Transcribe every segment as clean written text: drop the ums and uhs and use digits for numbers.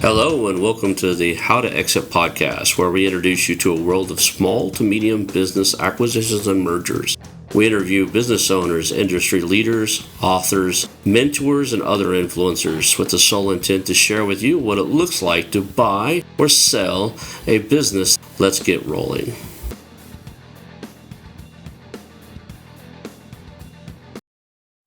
Hello, and welcome to the How to Exit podcast, where we introduce you to a world of small to medium business acquisitions and mergers. We interview business owners, industry leaders, authors, mentors, and other influencers with the sole intent to share with you what it looks like to buy or sell a business. Let's get rolling.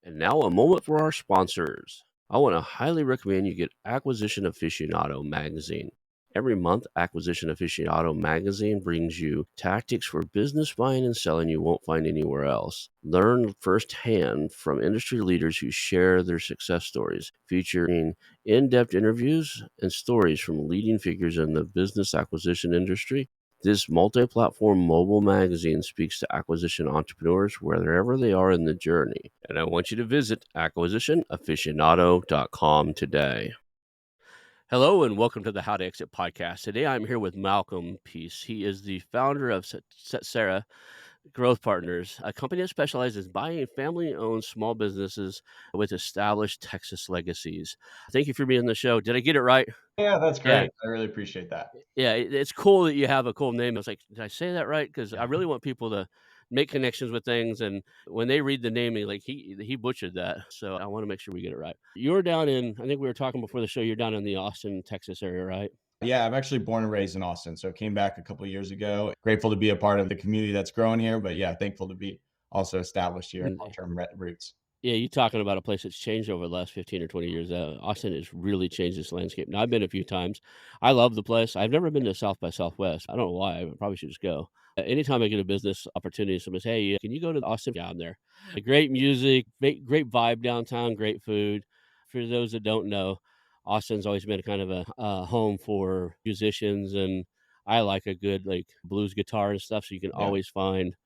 And now a moment for our sponsors. I want to highly recommend you get Acquisition Aficionado magazine. Every month, Acquisition Aficionado magazine brings you tactics for business buying and selling you won't find anywhere else. Learn firsthand from industry leaders who share their success stories, featuring in-depth interviews and stories from leading figures in the business acquisition industry. This multi-platform mobile magazine speaks to acquisition entrepreneurs wherever they are in the journey. And I want you to visit acquisitionaficionado.com today. Hello and welcome to the How to Exit podcast. Today I'm here with Malcolm Peace. He is the founder of Tsetserra Growth Partners, a company that specializes in buying family-owned small businesses with established Texas legacies. Thank you for being on the show. Did I get it right? Yeah, that's Yeah. great. I really appreciate that. Yeah, it's cool that you have a cool name. I was like, did I say that right? Because I Yeah. really want people to make connections with things, and when they read the name, like he butchered that. So I want to make sure we get it right. You're down in, I think we were talking before the show. You're down in the Austin, Texas area, right? Yeah, I'm actually born and raised in Austin, so came back a couple of years ago. Grateful to be a part of the community that's growing here, but yeah, thankful to be also established here, And long-term roots. yeah, you talking about a place that's changed over the last 15 or 20 years. Austin has really changed its landscape. Now, I've been a few times. I love the place. I've never been to South by Southwest. I don't know why. I probably should just go. Anytime I get a business opportunity, someone says, hey, can you go to Austin? Yeah, I'm there. Great music, great vibe downtown, great food. For those that don't know, Austin's always been kind of a home for musicians, and I like a good like blues guitar and stuff, so you can Yeah. always find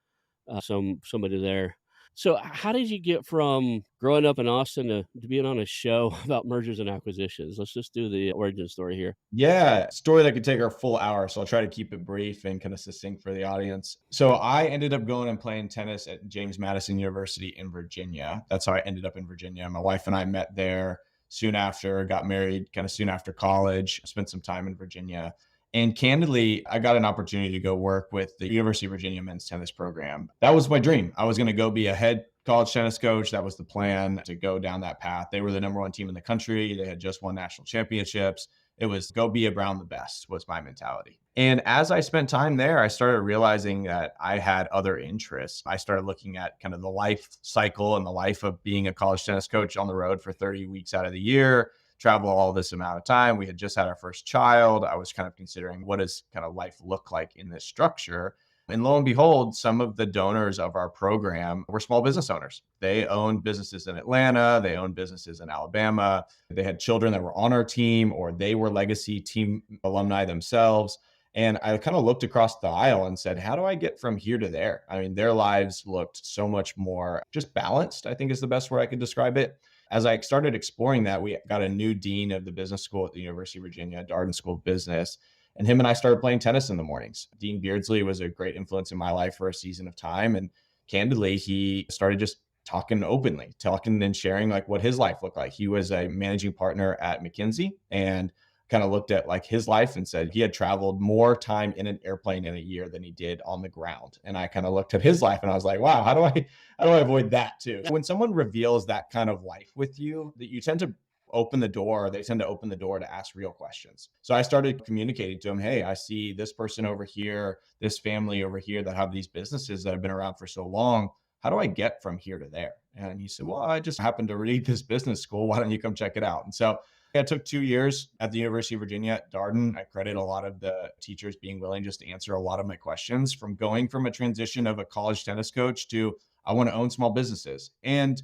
somebody there. So how did you get from growing up in Austin to being on a show about mergers and acquisitions? Let's just do the origin story here. Yeah, story that could take our full hour, so I'll try to keep it brief and kind of succinct for the audience. So I ended up going and playing tennis at James Madison University in Virginia. That's how I ended up in Virginia. My wife and I met there soon after, got married kind of soon after college, spent some time in Virginia. And candidly, I got an opportunity to go work with the University of Virginia men's tennis program. That was my dream. I was going to go be a head college tennis coach. That was the plan, to go down that path. They were the number one team in the country. They had just won national championships. It was go be around the best was my mentality. And as I spent time there, I started realizing that I had other interests. I started looking at kind of the life cycle and the life of being a college tennis coach on the road for 30 weeks out of the year, travel all this amount of time. We had just had our first child. I was kind of considering, what does kind of life look like in this structure? And lo and behold, some of the donors of our program were small business owners. They owned businesses in Atlanta, they owned businesses in Alabama. They had children that were on our team, or they were legacy team alumni themselves. And I kind of looked across the aisle and said, how do I get from here to there? I mean, their lives looked so much more just balanced, I think is the best word I could describe it. As I started exploring that, we got a new dean of the business school at the University of Virginia, Darden School of Business. And him and I started playing tennis in the mornings. Dean Beardsley was a great influence in my life for a season of time. And candidly, he started just talking openly, talking and sharing like what his life looked like. He was a managing partner at McKinsey, and kind of looked at like his life and said he had traveled more time in an airplane in a year than he did on the ground. And I kind of looked at his life and I was like, wow, how do I avoid that too? When someone reveals that kind of life with you, that you tend to open the door, they tend to open the door to ask real questions. So I started communicating to him, hey, I see this person over here, this family over here that have these businesses that have been around for so long. How do I get from here to there? And he said, well, I just happened to read this business school. Why don't you come check it out? And so I took 2 years at the University of Virginia at Darden. I credit a lot of the teachers being willing just to answer a lot of my questions, from going from a transition of a college tennis coach to I want to own small businesses. And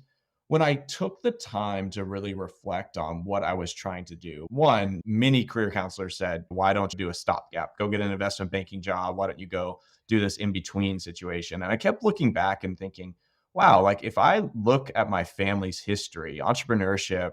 when I took the time to really reflect on what I was trying to do, one, many career counselors said, why don't you do a stopgap? Go get an investment banking job. Why don't you go do this in between situation? And I kept looking back and thinking, wow, like if I look at my family's history, entrepreneurship,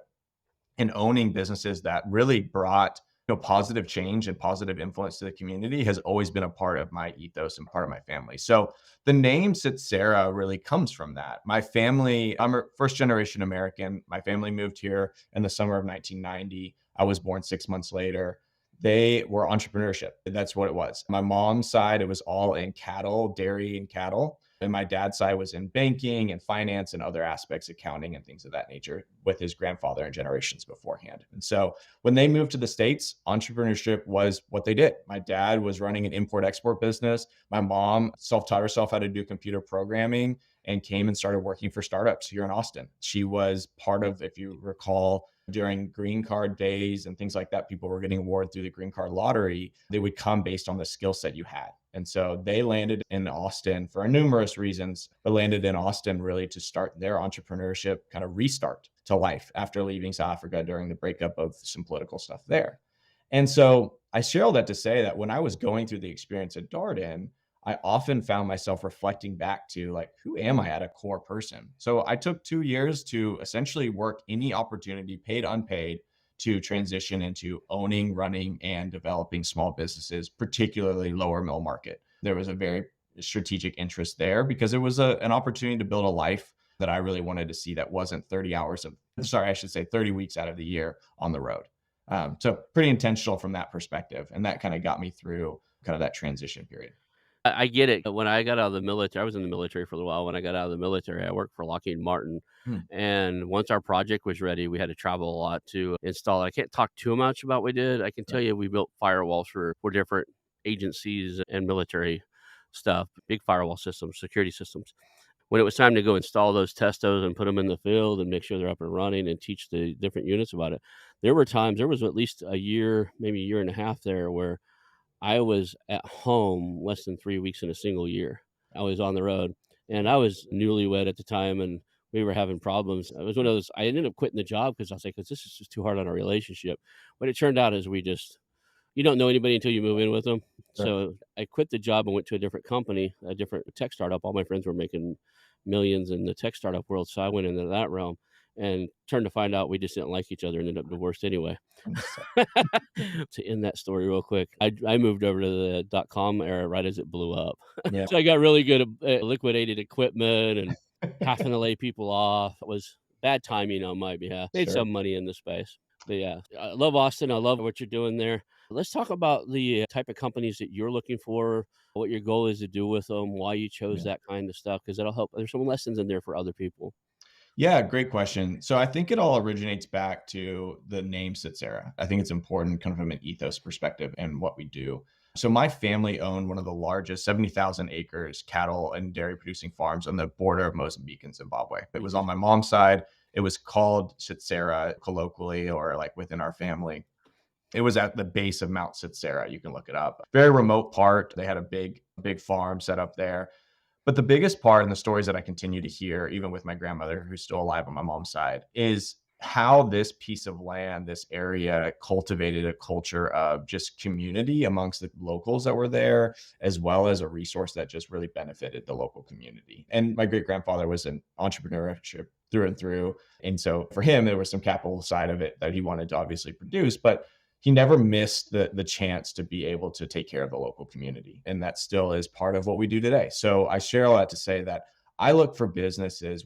and owning businesses that really brought positive change and positive influence to the community has always been a part of my ethos and part of my family. So the name Tsetserra really comes from that. My family, I'm a first generation American. My family moved here in the summer of 1990. I was born 6 months later. They were entrepreneurship. That's what it was. My mom's side, it was all in cattle, dairy and cattle. And my dad's side was in banking and finance and other aspects, accounting and things of that nature with his grandfather and generations beforehand. And so when they moved to the States, entrepreneurship was what they did. My dad was running an import export business. My mom self taught herself how to do computer programming and came and started working for startups here in Austin. She was part of, if you recall, during green card days and things like that, people were getting awarded through the green card lottery. They would come based on the skill set you had. And so they landed in Austin for numerous reasons, but landed in Austin really to start their entrepreneurship kind of restart to life after leaving South Africa during the breakup of some political stuff there. And so I share all that to say that when I was going through the experience at Darden, I often found myself reflecting back to like, who am I at a core person? So I took 2 years to essentially work any opportunity, paid, unpaid, to transition into owning, running, and developing small businesses, particularly lower middle market. There was a very strategic interest there because it was an opportunity to build a life that I really wanted to see that wasn't 30 hours of, sorry, I should say 30 weeks out of the year on the road. So pretty intentional from that perspective. And that kind of got me through kind of that transition period. I get it. When I got out of the military, I was in the military for a little while. When I got out of the military, I worked for Lockheed Martin. Hmm. And once our project was ready, we had to travel a lot to install it. I can't talk too much about what we did. I can tell Right. you we built firewalls for different agencies and military stuff, big firewall systems, security systems. When it was time to go install those, test those, and put them in the field and make sure they're up and running and teach the different units about it, there were times, there was at least a year, maybe a year and a half there where I was at home less than 3 weeks in a single year. I was on the road, and I was newlywed at the time, and we were having problems. It was one of those, I ended up quitting the job because I was like, "'Cause this is just too hard on our relationship." What it turned out is we just, you don't know anybody until you move in with them. Right. So I quit the job and went to a different company, a different tech startup. All my friends were making millions in the tech startup world, so I went into that realm and turned to find out we just didn't like each other and ended up divorced anyway. Understood. To end that story real quick, I moved over to the dot-com era right as it blew up. Yeah. So I got really good at liquidated equipment and having to lay people off. It was bad timing on my behalf. Made Sure. some money in the space. But yeah, I love Austin. I love what you're doing there. Let's talk about the type of companies that you're looking for, what your goal is to do with them, why you chose Yeah. that kind of stuff, because that'll help. There's some lessons in there for other people. Yeah, great question. So I think it all originates back to the name Tsetserra. I think it's important kind of from an ethos perspective and what we do. So my family owned one of the largest 70,000 acres cattle and dairy producing farms on the border of Mozambique and Zimbabwe. It was on Mhm. my mom's side. It was called Tsetserra colloquially or like within our family. It was at the base of Mount Tsetserra. You can look it up. Very remote part. They had a big farm set up there. But the biggest part in the stories that I continue to hear, even with my grandmother, who's still alive on my mom's side, is how this piece of land, this area cultivated a culture of just community amongst the locals that were there, as well as a resource that just really benefited the local community. And my great grandfather was an entrepreneurship through and through. And so for him, there was some capital side of it that he wanted to obviously produce, but he never missed the chance to be able to take care of the local community. And that still is part of what we do today. So I share all that to say that we look for businesses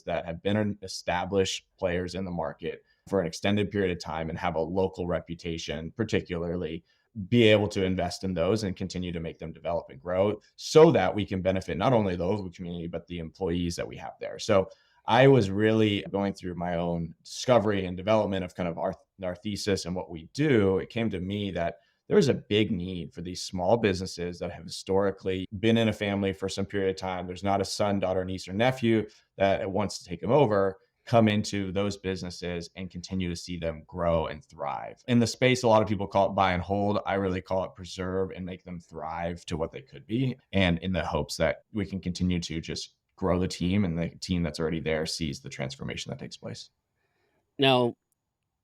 that have been established players in the market for an extended period of time and have a local reputation, particularly be able to invest in those and continue to make them develop and grow so that we can benefit not only the local community, but the employees that we have there. So I was really going through my own discovery and development of kind of our thesis and what we do. It came to me that there is a big need for these small businesses that have historically been in a family for some period of time. There's not a son, daughter, niece, or nephew that wants to take them over, come into those businesses and continue to see them grow and thrive. In the space, a lot of people call it buy and hold. I really call it preserve and make them thrive to what they could be. And in the hopes that we can continue to just grow the team and the team that's already there sees the transformation that takes place. Now,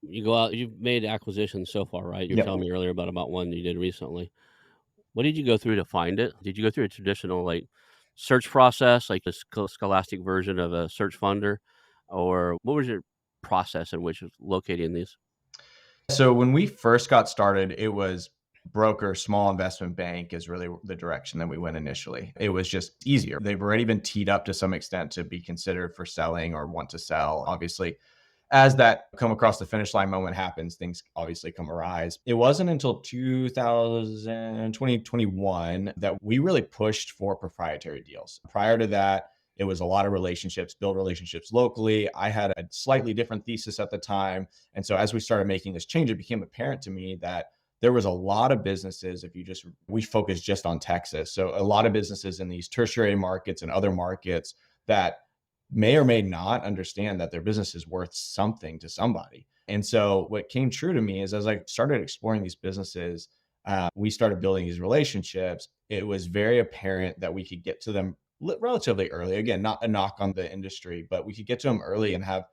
you go out, you've made acquisitions so far, right? You were Yep. telling me earlier about one you did recently. What did you go through to find it? Did you go through a traditional, like, search process, like the scholastic version of a search funder? Or what was your process in which of locating these? So when we first got started, it was broker, small investment bank is really the direction that we went initially. It was just easier. They've already been teed up to some extent to be considered for selling or want to sell, obviously. as that come across the finish line moment happens, things obviously come arise. It wasn't until 2021 that we really pushed for proprietary deals. Prior to that, it was a lot of relationships, build relationships locally. I had a slightly different thesis at the time. And so as we started making this change, it became apparent to me that there was a lot of businesses, if you just, we focus just on Texas. So a lot of businesses in these tertiary markets and other markets that may or may not understand that their business is worth something to somebody. And so what came true to me is as I started exploring these businesses, we started building these relationships. It was very apparent that we could get to them relatively early. Again, not a knock on the industry, but we could get to them early and have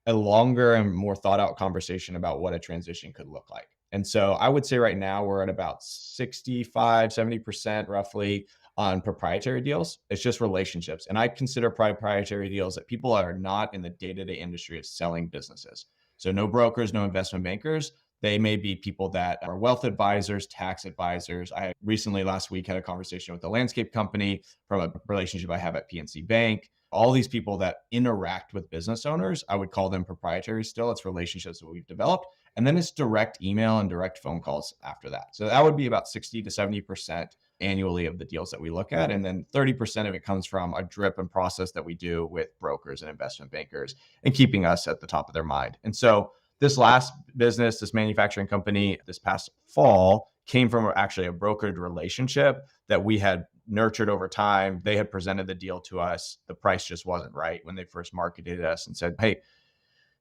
a longer and more thought out conversation about what a transition could look like. And so I would say right now we're at about 65, 70% roughly on proprietary deals. It's just relationships. And I consider proprietary deals that people are not in the day to day industry of selling businesses. So no brokers, no investment bankers. They may be people that are wealth advisors, tax advisors. I recently last week had a conversation with a landscape company from a relationship I have at PNC Bank. All these people that interact with business owners, I would call them proprietary still. It's relationships that we've developed. And then it's direct email and direct phone calls after that. So that would be about 60 to 70% annually of the deals that we look at. And then 30% of it comes from a drip and process that we do with brokers and investment bankers and keeping us at the top of their mind. And so this last business, this manufacturing company this past fall came from actually a brokered relationship that we had nurtured over time. They had presented the deal to us. The price just wasn't right when they first marketed us and said, hey,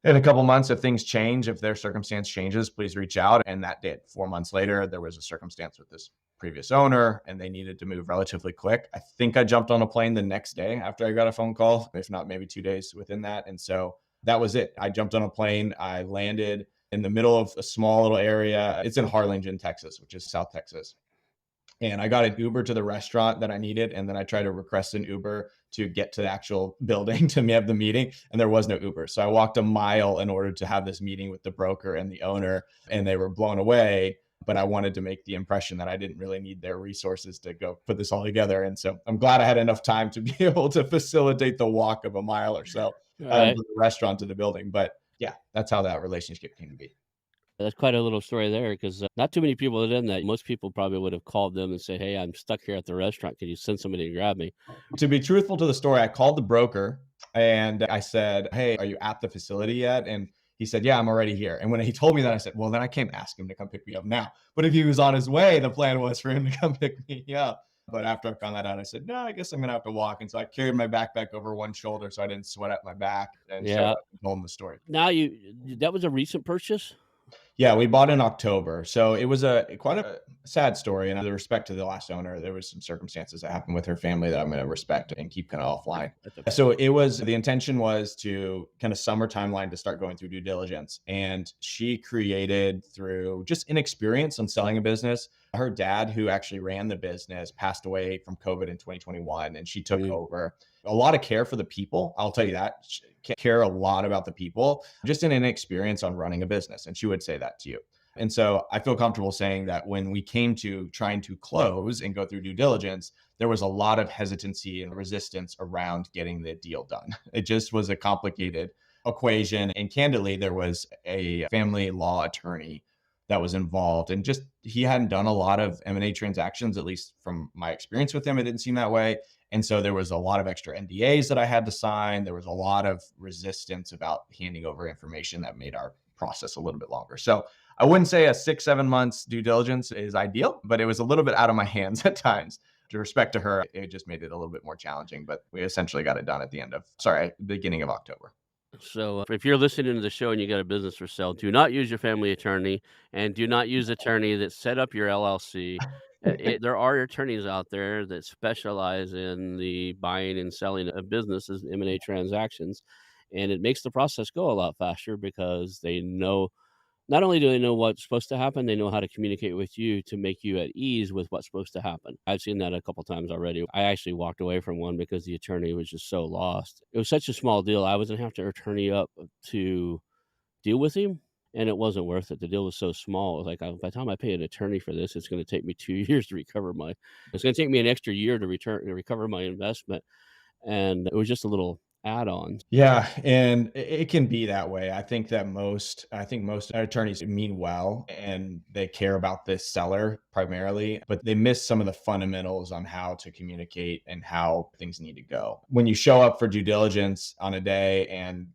in a couple months, if things change, if their circumstance changes, please reach out. And that did. 4 months later, there was a circumstance with this previous owner and they needed to move relatively quick. I think I jumped on a plane the next day after I got a phone call, if not maybe 2 days within that. And so that was it. I jumped on a plane. I landed in the middle of a small little area. It's in Harlingen, Texas, which is South Texas. And I got an Uber to the restaurant that I needed. And then I tried to request an Uber to get to the actual building to have the meeting. And there was no Uber. So I walked a mile in order to have this meeting with the broker and the owner. And they were blown away. But I wanted to make the impression that I didn't really need their resources to go put this all together. And so I'm glad I had enough time to be able to facilitate the walk of a mile or so All from right. the restaurant to the building. But yeah, that's how that relationship came to be. That's quite a little story there because not too many people have done that. Most people probably would have called them and say, "Hey, I'm stuck here at the restaurant. Can you send somebody to grab me?" To be truthful to the story, I called the broker and I said, hey, are you at the facility yet? And he said, yeah, I'm already here. And when he told me that, I said, well, then I can't ask him to come pick me up now. But if he was on his way, the plan was for him to come pick me up. But after I found that out, I said, no, I guess I'm going to have to walk. And so I carried my backpack over one shoulder so I didn't sweat at my back and showed Yeah. up and told him the story. Now that was a recent purchase? Yeah, we bought in October. So it was a quite a sad story. And with respect to the last owner, there was some circumstances that happened with her family that I'm going to respect and keep kind of offline. That's okay. So it was the intention was to kind of summer timeline to start going through due diligence. And she created through just inexperience on selling a business. Her dad, who actually ran the business, passed away from COVID in 2021, and she took Mm. over. A lot of care for the people. I'll tell you that. She care a lot about the people, just an inexperience on running a business. And she would say that to you. And so I feel comfortable saying that when we came to trying to close and go through due diligence, there was a lot of hesitancy and resistance around getting the deal done. It just was a complicated equation. And candidly, there was a family law attorney that was involved and just he hadn't done a lot of M&A transactions, at least from my experience with him. It didn't seem that way. And so there was a lot of extra NDAs that I had to sign. There was a lot of resistance about handing over information that made our process a little bit longer. So I wouldn't say a 6, 7 months due diligence is ideal, but it was a little bit out of my hands at times. To respect to her, it just made it a little bit more challenging, but we essentially got it done at the end of, sorry, beginning of October. So, if you're listening to the show and you got a business for sale, do not use your family attorney and do not use attorney that set up your LLC. There are attorneys out there that specialize in the buying and selling of businesses, M&A transactions, and it makes the process go a lot faster because they know not only do they know what's supposed to happen, they know how to communicate with you to make you at ease with what's supposed to happen. I've seen that a couple times already. I actually walked away from one because the attorney was just so lost. It was such a small deal. I was gonna have to attorney up to deal with him, and it wasn't worth it. The deal was so small. It was like, by the time I pay an attorney for this, it's gonna take me 2 years to recover my it's gonna take me an extra year to recover my investment, and it was just a little add-ons. Yeah, and it can be that way. I think most attorneys mean well and they care about the seller primarily, but they miss some of the fundamentals on how to communicate and how things need to go. When you show up for due diligence on a day and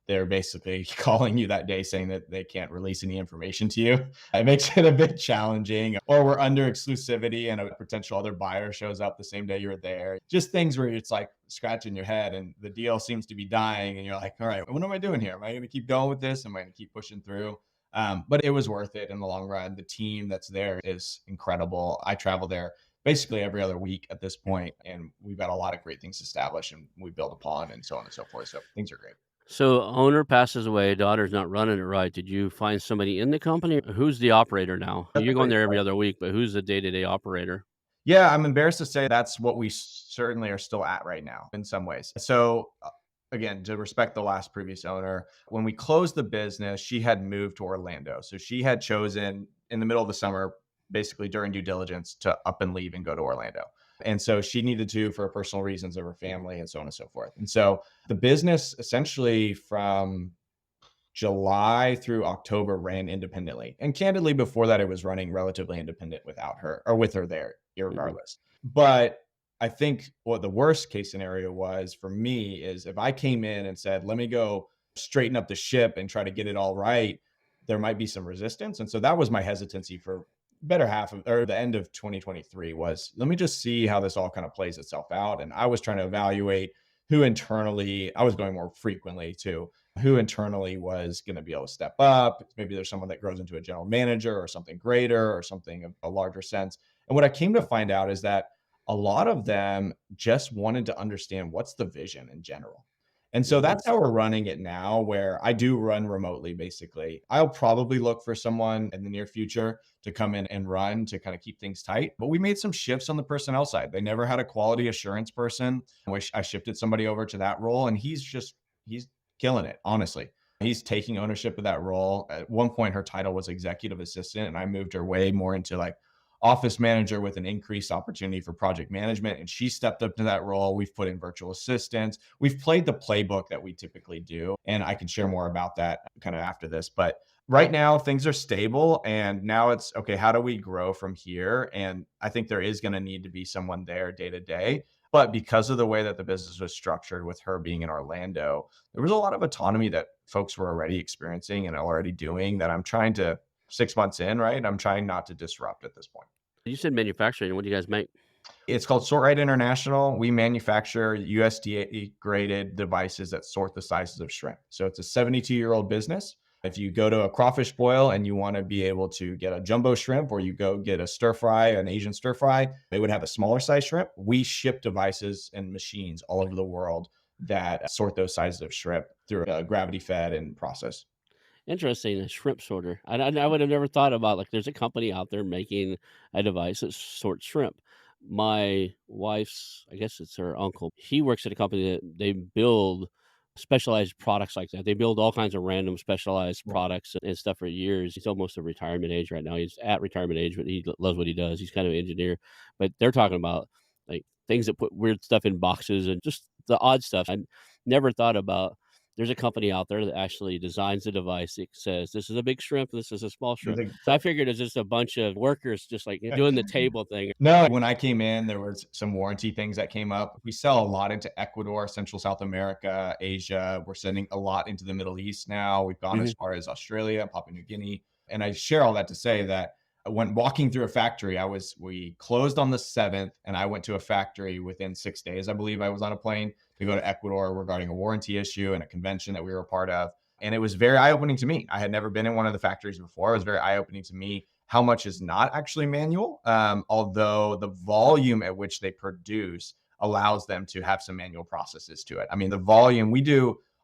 they're basically calling you that day saying that they can't release any information to you. It makes it a bit challenging. Or we're under exclusivity and a potential other buyer shows up the same day you're there. Just things where it's like scratching your head and the deal seems to be dying. And you're like, all right, what am I doing here? Am I going to keep going with this? Am I going to keep pushing through? But it was worth it in the long run. The team that's there is incredible. I travel there basically every other week at this point, and we've got a lot of great things established and we build upon and so on and so forth. So things are great. So owner passes away, daughter's not running it right. Did you find somebody in the company? Who's the operator now? That's a You're going great there every question. other week, but who's the day-to-day operator? Yeah, I'm embarrassed to say that's what we certainly are still at right now in some ways. So, again, to respect the last previous owner, when we closed the business, she had moved to Orlando. So she had chosen in the middle of the summer, basically during due diligence, to up and leave and go to Orlando. And so she needed to for personal reasons of her family and so on and so forth. And so the business essentially from July through October ran independently. And candidly, before that, it was running relatively independent without her or with her there, Mhm. irregardless. But I think what the worst case scenario was for me is if I came in and said, let me go straighten up the ship and try to get it all right, there might be some resistance. And so that was my hesitancy for better half of or the end of 2023 was let me just see how this all kind of plays itself out. And I was trying to evaluate who internally, I was going more frequently too who internally was going to be able to step up. Maybe there's someone that grows into a general manager or something greater or something of a larger sense. And what I came to find out is that a lot of them just wanted to understand what's the vision in general. And so Mhm. that's how we're running it now, where I do run remotely basically. I'll probably look for someone in the near future to come in and run to kind of keep things tight. But we made some shifts on the personnel side. They never had a quality assurance person. I shifted somebody over to that role, and he's killing it, honestly. He's taking ownership of that role. At one point, her title was executive assistant, and I moved her way more into like office manager with an increased opportunity for project management. And she stepped up to that role. We've put in virtual assistants. We've played the playbook that we typically do. And I can share more about that kind of after this. But right now, things are stable. And now it's okay, how do we grow from here? And I think there is going to need to be someone there day to day. But because of the way that the business was structured with her being in Orlando, there was a lot of autonomy that folks were already experiencing and already doing that I'm trying to 6 months in, right? I'm trying not to disrupt at this point. You said manufacturing, what do you guys make? It's called Sort Right International. We manufacture USDA graded devices that sort the sizes of shrimp. So it's a 72-year-old business. If you go to a crawfish boil and you want to be able to get a jumbo shrimp or you go get a stir fry, an Asian stir fry, they would have a smaller size shrimp. We ship devices and machines all over the world that sort those sizes of shrimp through a gravity fed and process. Interesting, a shrimp sorter. I would have never thought about, like, there's a company out there making a device that sorts shrimp. My wife's, I guess it's her uncle, he works at a company that they build specialized products like that. They build all kinds of random specialized products and stuff for years. He's almost at retirement age right now. He's at retirement age, but he loves what he does. He's kind of an engineer, but they're talking about, like, things that put weird stuff in boxes and just the odd stuff. I never thought about there's a company out there that actually designs a device that says, "This is a big shrimp, this is a small shrimp." So I figured it's just a bunch of workers just, like, doing the table thing. No, when I came in, there was some warranty things that came up. We sell a lot into Ecuador, Central South America, Asia. We're sending a lot into the Middle East now. We've gone as Mhm. far as Australia, Papua New Guinea. And I share all that to say that when walking through a factory, we closed on the 7th and I went to a factory within 6 days. I believe I was on a plane to go to Ecuador regarding a warranty issue and a convention that we were a part of. And it was very eye opening to me. I had never been in one of the factories before. It was very eye opening to me how much is not actually manual, although the volume at which they produce allows them to have some manual processes to it. I mean, the volume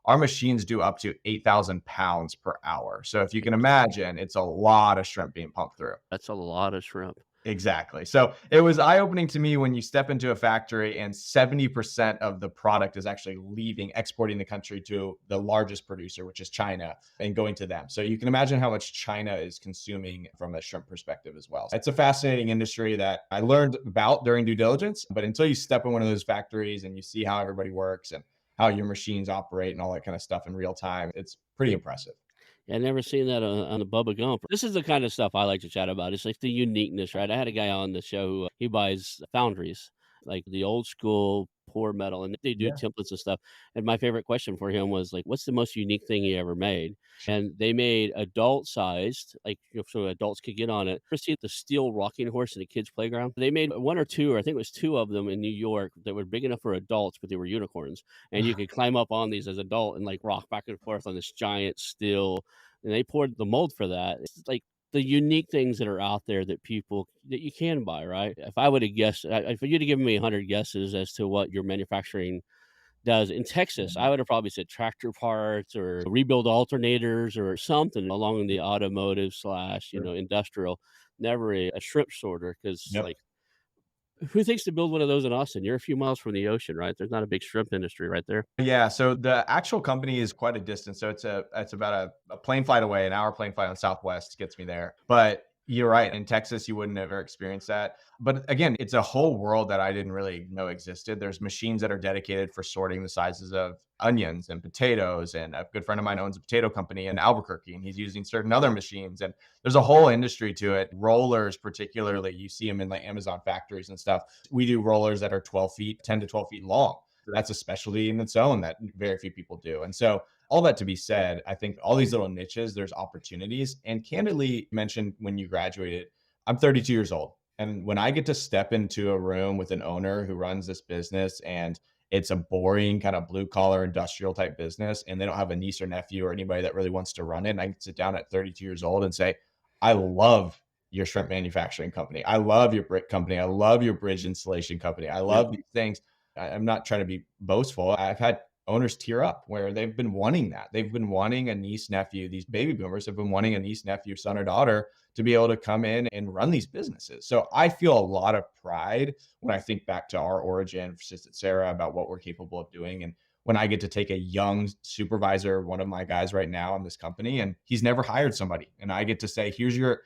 our machines do up to 8,000 pounds per hour. So if you can imagine, it's a lot of shrimp being pumped through. That's a lot of shrimp. Exactly. So it was eye opening to me when you step into a factory and 70% of the product is actually leaving, exporting the country to the largest producer, which is China, and going to them. So you can imagine how much China is consuming from a shrimp perspective as well. It's a fascinating industry that I learned about during due diligence, but until you step in one of those factories and you see how everybody works and how your machines operate and all that kind of stuff in real time. It's pretty impressive. Yeah, I never seen that on the Bubba Gump. This is the kind of stuff I like to chat about. It's like the uniqueness, right? I had a guy on the show who he buys foundries, like the old school pour metal, and they do Yeah. templates and stuff. And my favorite question for him was like, "What's the most unique thing he ever made?" And they made adult sized, like so adults could get on it. Ever see the steel rocking horse in a kid's playground? They made one or two, or I think it was two of them in New York that were big enough for adults, but they were unicorns, and you could climb up on these as adult and like rock back and forth on this giant steel, and they poured the mold for that. It's like the unique things that are out there that people that you can buy, right? If I would have guessed, if you'd have given me 100 guesses as to what your manufacturing does in Texas, I would have probably said tractor parts or rebuild alternators or something along the automotive slash, Sure. industrial, never a shrimp sorter. Cause Yep. like, who thinks to build one of those in Austin? You're a few miles from the ocean, right? There's not a big shrimp industry right there. Yeah, so the actual company is quite a distance. So it's about a plane flight away, an hour plane flight on Southwest gets me there. But you're right. In Texas, you wouldn't ever experience that. But again, it's a whole world that I didn't really know existed. There's machines that are dedicated for sorting the sizes of onions and potatoes. And a good friend of mine owns a potato company in Albuquerque, and he's using certain other machines. And there's a whole industry to it. Rollers, particularly, you see them in like Amazon factories and stuff. We do rollers that are 12 feet, 10 to 12 feet long. That's a specialty in its own that very few people do. And so, all that to be said, I think all these little niches, there's opportunities. And candidly, you mentioned when you graduated, I'm 32 years old. And when I get to step into a room with an owner who runs this business and it's a boring kind of blue collar industrial type business, and they don't have a niece or nephew or anybody that really wants to run it, and I can sit down at 32 years old and say, I love your shrimp manufacturing company. I love your brick company. I love your bridge installation company. I Yep. love these things. I'm not trying to be boastful. I've had owners tear up where they've been wanting that. They've been wanting a niece, nephew. These baby boomers have been wanting a niece, nephew, son, or daughter to be able to come in and run these businesses. So I feel a lot of pride when I think back to our origin for Tsetserra about what we're capable of doing. And when I get to take a young supervisor, one of my guys right now in this company, and he's never hired somebody, and I get to say, here's your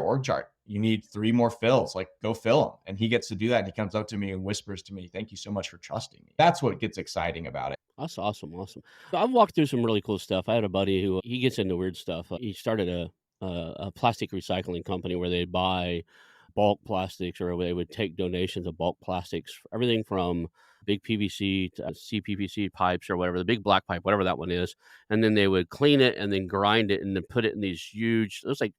org chart. You need three more fills, like go fill them. And he gets to do that. And he comes up to me and whispers to me, thank you so much for trusting me. That's what gets exciting about it. That's awesome, awesome. So I've walked through some really cool stuff. I had a buddy who he gets into weird stuff. He started a plastic recycling company where they buy bulk plastics, or they would take donations of bulk plastics, everything from big PVC to CPVC pipes or whatever, the big black pipe, whatever that one is, and then they would clean it and then grind it and then put it in these huge. It was like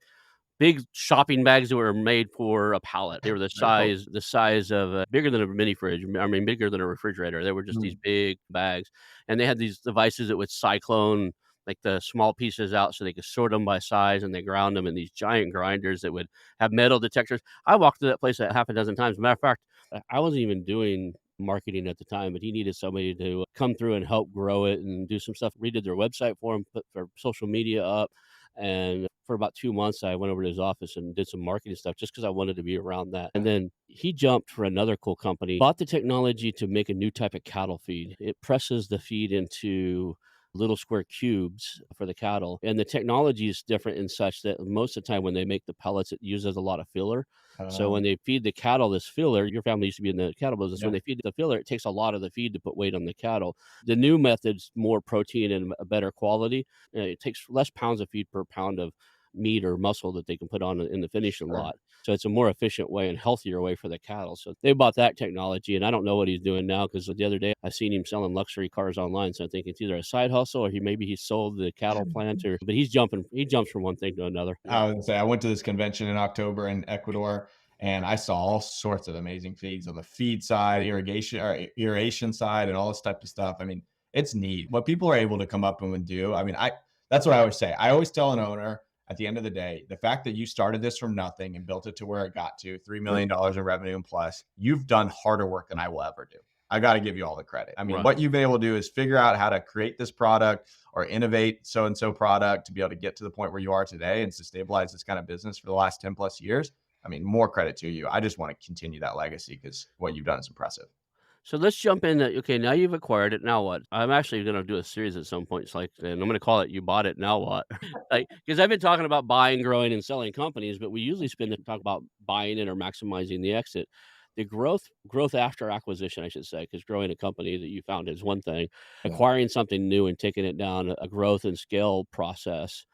big shopping bags that were made for a pallet. They were the Very cool. size of bigger than a mini fridge. I mean, bigger than a refrigerator. They were just these Mm, big bags, and they had these devices that would cyclone like the small pieces out so they could sort them by size, and they ground them in these giant grinders that would have metal detectors. I walked through that place a half a dozen times. Matter of fact, I wasn't even doing marketing at the time, but he needed somebody to come through and help grow it and do some stuff. Redid their website for him, put their social media up, and for about 2 months, I went over to his office and did some marketing stuff just because I wanted to be around that. And then he jumped for another cool company, bought the technology to make a new type of cattle feed. It presses the feed into little square cubes for the cattle. And the technology is different in such that most of the time when they make the pellets, it uses a lot of filler. So when um, they feed the cattle this filler, your family used to be in the cattle business. When yeah, they feed the filler, it takes a lot of the feed to put weight on the cattle. The new method's more protein and a better quality. It takes less pounds of feed per pound of meat or muscle that they can put on in the finishing sure. lot. So it's a more efficient way and healthier way for the cattle. So they bought that technology, and I don't know what he's doing now because the other day I seen him selling luxury cars online. So I think it's either a side hustle or he sold the cattle plant, or but he jumps from one thing to another. Yeah. I would say I went to this convention in October in Ecuador, and I saw all sorts of amazing feeds on the feed side, irrigation or aeration side, and all this type of stuff. I mean, it's neat what people are able to come up and do. I mean, I that's what I always say. I always tell an owner at the end of the day, the fact that you started this from nothing and built it to where it got to $3 million in revenue and plus, you've done harder work than I will ever do. I got to give you all the credit. I mean, Right. what you've been able to do is figure out how to create this product or innovate so and so product to be able to get to the point where you are today and to stabilize this kind of business for the last 10 plus years. I mean, more credit to you. I just want to continue that legacy because what you've done is impressive. So let's jump in. Okay, now you've acquired it. Now what? I'm actually going to do a series at some point. It's like, and I'm going to call it "You Bought It." Now what? Like, because I've been talking about buying, growing, and selling companies, but we usually spend the talk about buying it or maximizing the exit. the growth after acquisition, I should say, because growing a company that you found is one thing, Yeah. acquiring something new and taking it down a growth and scale process.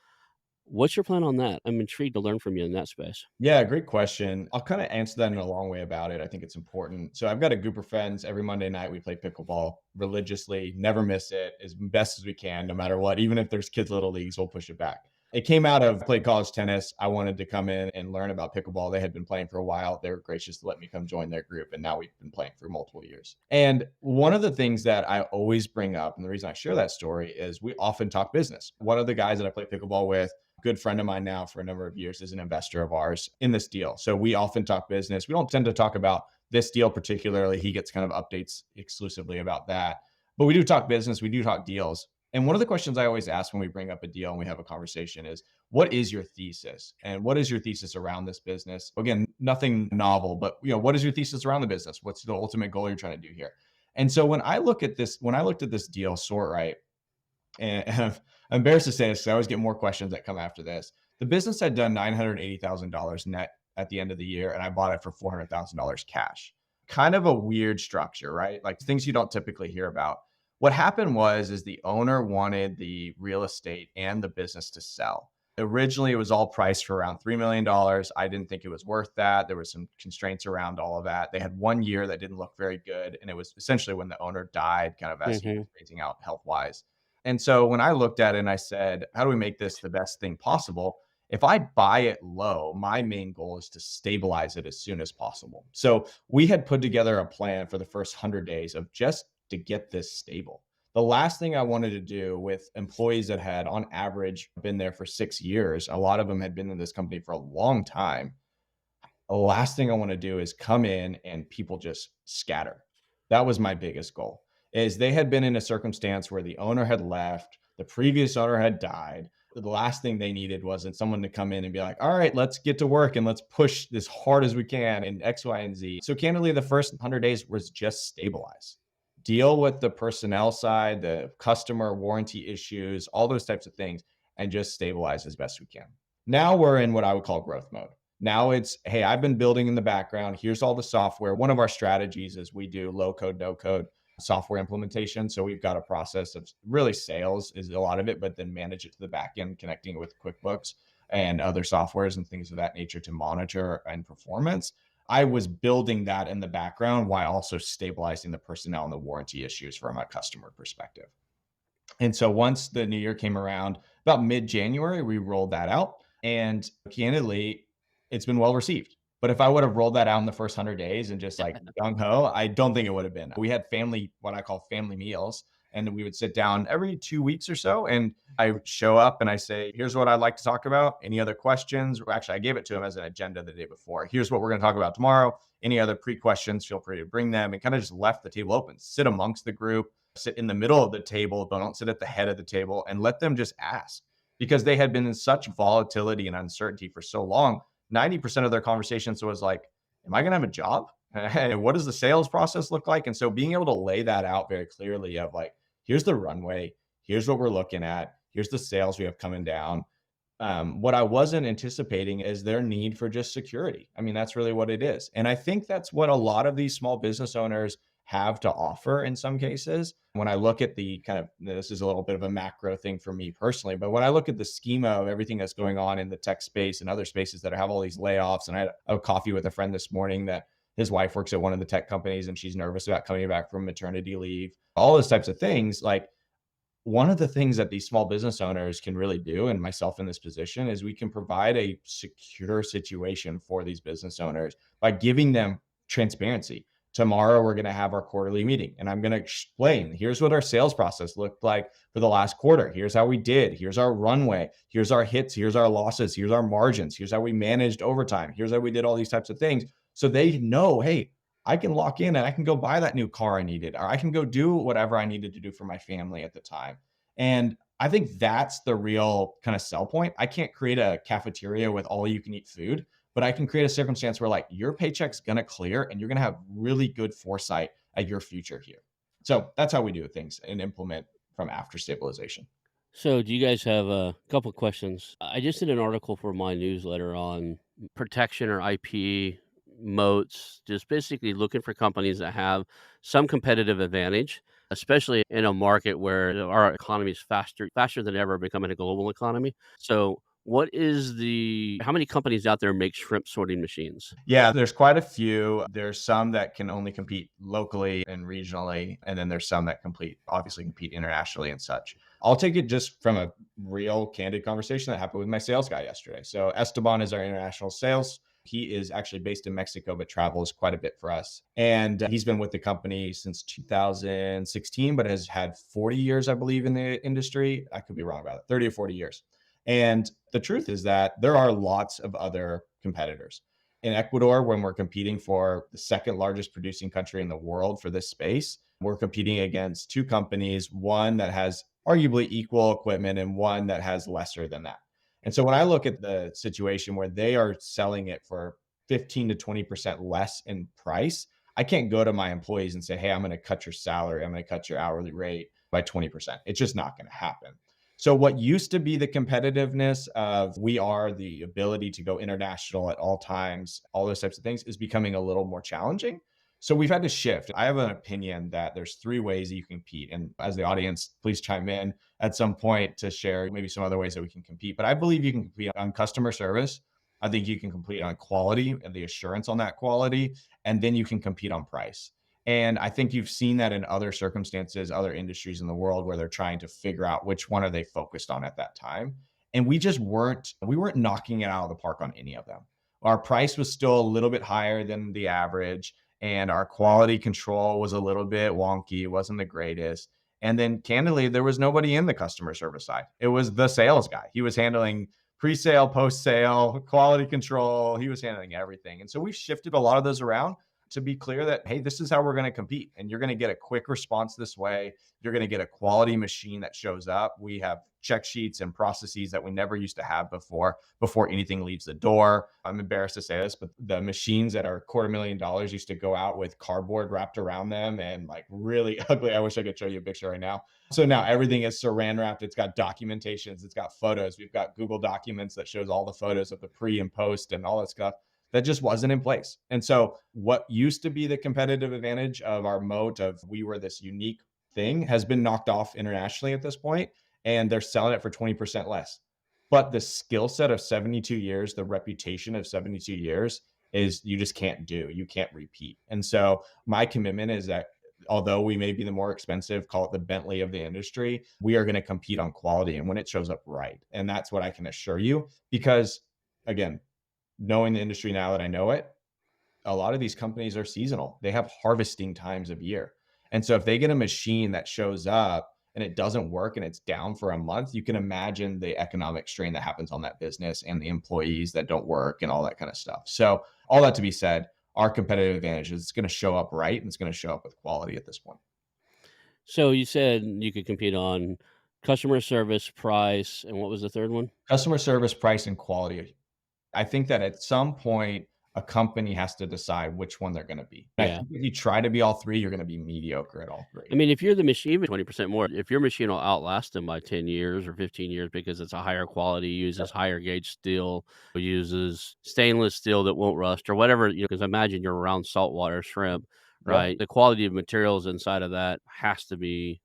What's your plan on that? I'm intrigued to learn from you in that space. Yeah, great question. I'll kind of answer that in a long way about it. I think it's important. So I've got a group of friends. Every Monday night we play pickleball religiously, never miss it as best as we can, no matter what. Even if there's kids little leagues, we'll push it back. It came out of played college tennis. I wanted to come in and learn about pickleball. They had been playing for a while. They were gracious to let me come join their group. And now we've been playing for multiple years. And one of the things that I always bring up, and the reason I share that story is we often talk business. One of the guys that I play pickleball with, good friend of mine now for a number of years, is an investor of ours in this deal. So we often talk business. We don't tend to talk about this deal particularly. He gets kind of updates exclusively about that. But we do talk business, we do talk deals. And one of the questions I always ask when we bring up a deal and we have a conversation is, what is your thesis? And what is your thesis around this business? Again, nothing novel, but what is your thesis around the business? What's the ultimate goal you're trying to do here? And so when I looked at this deal, Sort Right, and I'm embarrassed to say this because I always get more questions that come after this. The business had done $980,000 net at the end of the year, and I bought it for $400,000 cash. Kind of a weird structure, right? Like things you don't typically hear about. What happened is the owner wanted the real estate and the business to sell. Originally, it was all priced for around $3 million. I didn't think it was worth that. There were some constraints around all of that. They had 1 year that didn't look very good, and it was essentially when the owner died, kind of as he Hmm. was phasing out health wise. And so when I looked at it and I said, how do we make this the best thing possible? If I buy it low, my main goal is to stabilize it as soon as possible. So we had put together a plan for the first 100 days of just to get this stable. The last thing I wanted to do with employees that had, on average, been there for 6 years, a lot of them had been in this company for a long time. The last thing I want to do is come in and people just scatter. That was my biggest goal. Is they had been in a circumstance where the owner had left, the previous owner had died. The last thing they needed wasn't someone to come in and be like, "All right, let's get to work and let's push as hard as we can in X, Y, and Z." So candidly, the first 100 days was just stabilize. Deal with the personnel side, the customer warranty issues, all those types of things, and just stabilize as best we can. Now we're in what I would call growth mode. Now it's, hey, I've been building in the background. Here's all the software. One of our strategies is we do low code, no code software implementation. So we've got a process of really sales is a lot of it, but then manage it to the back end, connecting it with QuickBooks and other softwares and things of that nature to monitor and performance. I was building that in the background while also stabilizing the personnel and the warranty issues from a customer perspective. And so once the new year came around, about mid January, we rolled that out. And candidly, it's been well received. But if I would have rolled that out in the first 100 days and just like gung ho, I don't think it would have been. We had family, what I call family meals. And we would sit down every 2 weeks or so. And I show up and I say, here's what I'd like to talk about. Any other questions? Well, actually, I gave it to him as an agenda the day before. Here's what we're going to talk about tomorrow. Any other pre questions, feel free to bring them, and kind of just left the table open, sit amongst the group, sit in the middle of the table, but don't sit at the head of the table, and let them just ask, because they had been in such volatility and uncertainty for so long. 90% of their conversations was like, am I going to have a job? What does the sales process look like? And so being able to lay that out very clearly of like, here's the runway, here's what we're looking at, here's the sales we have coming down. What I wasn't anticipating is their need for just security. I mean, that's really what it is. And I think that's what a lot of these small business owners have to offer in some cases. When I look at the kind of, this is a little bit of a macro thing for me personally, but when I look at the schema of everything that's going on in the tech space and other spaces that have all these layoffs, and I had a coffee with a friend this morning that his wife works at one of the tech companies and she's nervous about coming back from maternity leave, all those types of things. Like, one of the things that these small business owners can really do, and myself in this position, is we can provide a secure situation for these business owners by giving them transparency. Tomorrow, we're going to have our quarterly meeting, and I'm going to explain, here's what our sales process looked like for the last quarter. Here's how we did. Here's our runway. Here's our hits. Here's our losses. Here's our margins. Here's how we managed overtime. Here's how we did all these types of things. So they know, hey, I can lock in and I can go buy that new car I needed, or I can go do whatever I needed to do for my family at the time. And I think that's the real kind of sell point. I can't create a cafeteria with all you can eat food, but I can create a circumstance where like your paycheck's going to clear and you're going to have really good foresight at your future here. So that's how we do things and implement from after stabilization. So, do you guys have a couple questions? I just did an article for my newsletter on protection or IP, moats, just basically looking for companies that have some competitive advantage, especially in a market where our economy is faster than ever becoming a global economy. So, how many companies out there make shrimp sorting machines? Yeah, there's quite a few. There's some that can only compete locally and regionally, and then there's some that obviously compete internationally and such. I'll take it just from a real candid conversation that happened with my sales guy yesterday. So Esteban is our international sales. He is actually based in Mexico, but travels quite a bit for us. And he's been with the company since 2016, but has had 40 years, I believe, in the industry. I could be wrong about it, 30 or 40 years. And the truth is that there are lots of other competitors in Ecuador, when we're competing for the second largest producing country in the world for this space, we're competing against two companies, one that has arguably equal equipment and one that has lesser than that. And so when I look at the situation where they are selling it for 15 to 20% less in price, I can't go to my employees and say, hey, I'm going to cut your salary, I'm going to cut your hourly rate by 20%. It's just not going to happen. So what used to be the competitiveness of we are the ability to go international at all times, all those types of things is becoming a little more challenging. So we've had to shift. I have an opinion that there's three ways that you compete. And as the audience, please chime in at some point to share maybe some other ways that we can compete. But I believe you can compete on customer service. I think you can compete on quality and the assurance on that quality. And then you can compete on price. And I think you've seen that in other circumstances, other industries in the world where they're trying to figure out which one are they focused on at that time. And we weren't knocking it out of the park on any of them. Our price was still a little bit higher than the average, and our quality control was a little bit wonky. It wasn't the greatest. And then candidly, there was nobody in the customer service side. It was the sales guy. He was handling pre-sale, post-sale, quality control. He was handling everything. And so we've shifted a lot of those around to be clear that, hey, this is how we're going to compete. And you're going to get a quick response this way. You're going to get a quality machine that shows up. We have check sheets and processes that we never used to have before anything leaves the door. I'm embarrassed to say this, but the machines that are $250,000 used to go out with cardboard wrapped around them and like really ugly. I wish I could show you a picture right now. So now everything is saran wrapped. It's got documentations. It's got photos. We've got Google Documents that shows all the photos of the pre and post and all that stuff that just wasn't in place. And so what used to be the competitive advantage of our moat of we were this unique thing has been knocked off internationally at this point, and they're selling it for 20% less. But the skill set of 72 years, the reputation of 72 years is you just can't do. You can't repeat. And so my commitment is that although we may be the more expensive, call it the Bentley of the industry, we are going to compete on quality and when it shows up right. And that's what I can assure you because again, knowing the industry now that I know it, a lot of these companies are seasonal. They have harvesting times of year. And so if they get a machine that shows up and it doesn't work and it's down for a month, you can imagine the economic strain that happens on that business and the employees that don't work and all that kind of stuff. So all that to be said, our competitive advantage is it's going to show up right and it's going to show up with quality at this point. So you said you could compete on customer service, price, and what was the third one? Customer service, price, and quality. I think that at some point, a company has to decide which one they're going to be. I Yeah. think if you try to be all three, you're going to be mediocre at all I three. mean, if you're the machine, even 20% more, if your machine will outlast them by 10 years or 15 years because it's a higher quality, uses higher gauge steel, uses stainless steel that won't rust or whatever, because imagine you're around saltwater shrimp, Yeah. right? The quality of materials inside of that has to be,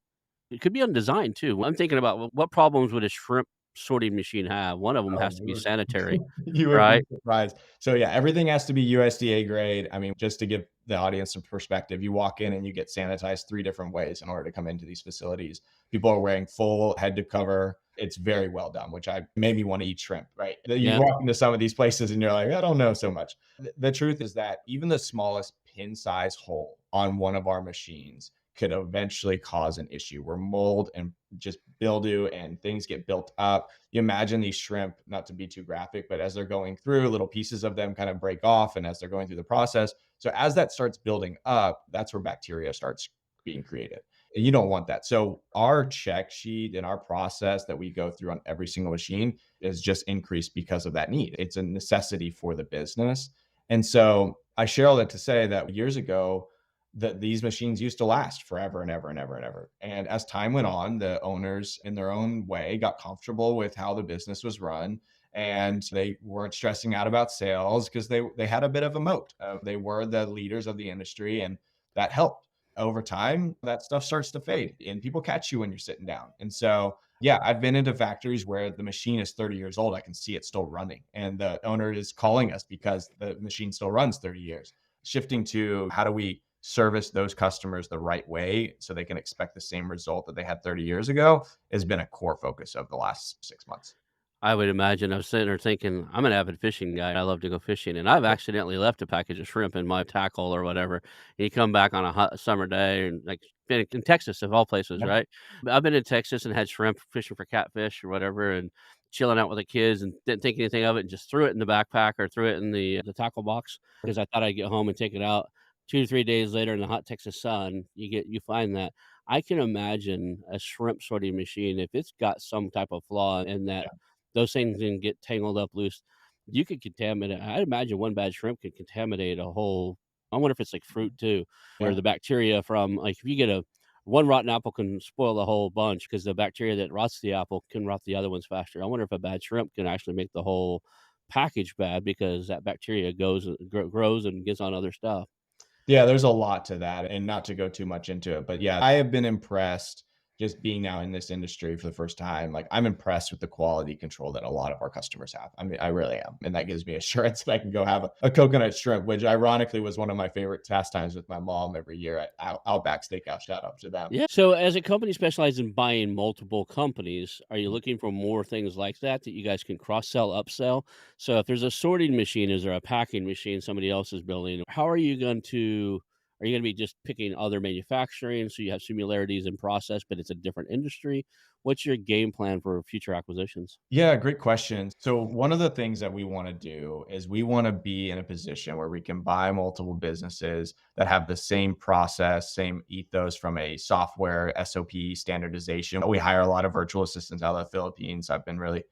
it could be on design too. I'm thinking about what problems would a shrimp sorting machine have? One of them Oh, has to be sanitary, you would be right? surprised. So yeah, everything has to be USDA grade. I mean, just to give the audience some perspective, you walk in and you get sanitized three different ways in order to come into these facilities. People are wearing full head to cover. It's very well done, which I made me want to eat shrimp, right? You Yeah. walk into some of these places and you're like, I don't know so much. The truth is that even the smallest pin size hole on one of our machines could eventually cause an issue where mold and just mildew and things get built up. You imagine these shrimp, not to be too graphic, but as they're going through, little pieces of them kind of break off. And as they're going through the process, so as that starts building up, that's where bacteria starts being created. And you don't want that. So our check sheet and our process that we go through on every single machine is just increased because of that need. It's a necessity for the business. And so I share all that to say that years ago, that these machines used to last forever and ever and ever and ever. And as time went on, the owners, in their own way, got comfortable with how the business was run. and they weren't stressing out about sales because they had a bit of a moat. They were the leaders of the industry, and that helped. Over time, that stuff starts to fade, and people catch you when you're sitting down. And so, yeah, I've been into factories where the machine is 30 years old. I can see it still running, and the owner is calling us because the machine still runs 30 years. Shifting to how do we service those customers the right way so they can expect the same result that they had 30 years ago has been a core focus of the last 6 months. I would imagine I was sitting there thinking, I'm an avid fishing guy. I love to go fishing, and I've accidentally left a package of shrimp in my tackle or whatever. And you come back on a hot summer day, and like been in Texas of all places, Yeah. right? But I've been in Texas and had shrimp fishing for catfish or whatever, and chilling out with the kids, and didn't think anything of it, and just threw it in the backpack or threw it in the tackle box because I thought I'd get home and take it out. 2 to 3 days later, in the hot Texas sun, you find that. I can imagine a shrimp sorting machine if it's got some type of flaw in that those things can get tangled up loose. You could contaminate. I'd imagine one bad shrimp could contaminate a whole. I wonder if it's like fruit too, where Yeah. the bacteria from like if you get a one rotten apple can spoil the whole bunch because the bacteria that rots the apple can rot the other ones faster. I wonder if a bad shrimp can actually make the whole package bad because that bacteria grows and gets on other stuff. Yeah, there's a lot to that, and not to go too much into it, but yeah, I have been impressed just being now in this industry for the first time. Like, I'm impressed with the quality control that a lot of our customers have. I mean, I really am, and that gives me assurance that I can go have a coconut shrimp, which ironically was one of my favorite pastimes with my mom every year at Outback Steakhouse. Shout out to them. Yeah. So, as a company specialized in buying multiple companies, are you looking for more things like that that you guys can cross sell, upsell? So, if there's a sorting machine, is there a packing machine somebody else is building? How are you going to? Are you going to be just picking other manufacturing so you have similarities in process, but it's a different industry? What's your game plan for future acquisitions? Yeah, great question. So one of the things that we want to do is we want to be in a position where we can buy multiple businesses that have the same process, same ethos from a software SOP standardization. We hire a lot of virtual assistants out of the Philippines. I've been really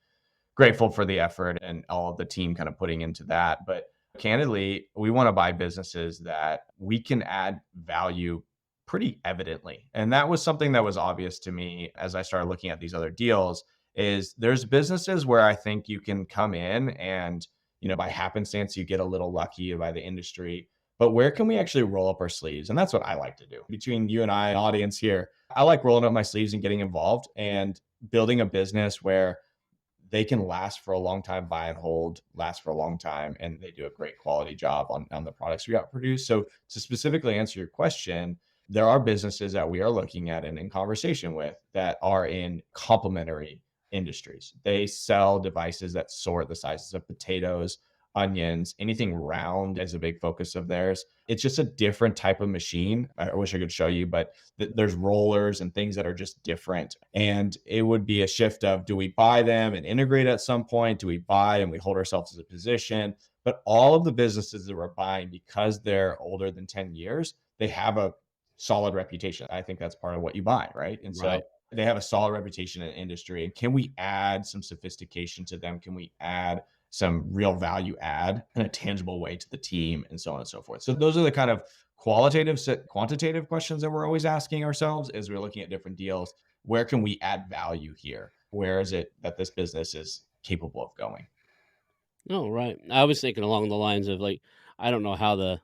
grateful for the effort and all of the team kind of putting into that. But candidly, we want to buy businesses that we can add value pretty evidently. And that was something that was obvious to me as I started looking at these other deals is there's businesses where I think you can come in and, by happenstance you get a little lucky by the industry, but where can we actually roll up our sleeves? And that's what I like to do. Between you and I, audience here, I like rolling up my sleeves and getting involved and building a business where they can last for a long time, buy and hold, last for a long time, and they do a great quality job on the products we got produced. So to specifically answer your question, there are businesses that we are looking at and in conversation with that are in complementary industries. They sell devices that sort the sizes of potatoes, onions, anything round is a big focus of theirs. It's just a different type of machine. I wish I could show you, but there's rollers and things that are just different. And it would be a shift of do we buy them and integrate at some point? Do we buy and we hold ourselves as a position? But all of the businesses that we're buying, because they're older than 10 years, they have a solid reputation. I think that's part of what you buy, right? And so Right. they have a solid reputation in the industry. And can we add some sophistication to them? Can we add some real value add in a tangible way to the team and so on and so forth? So those are the kind of quantitative questions that we're always asking ourselves as we're looking at different deals. Where can we add value here? Where is it that this business is capable of going? Oh, right. I was thinking along the lines of like, I don't know how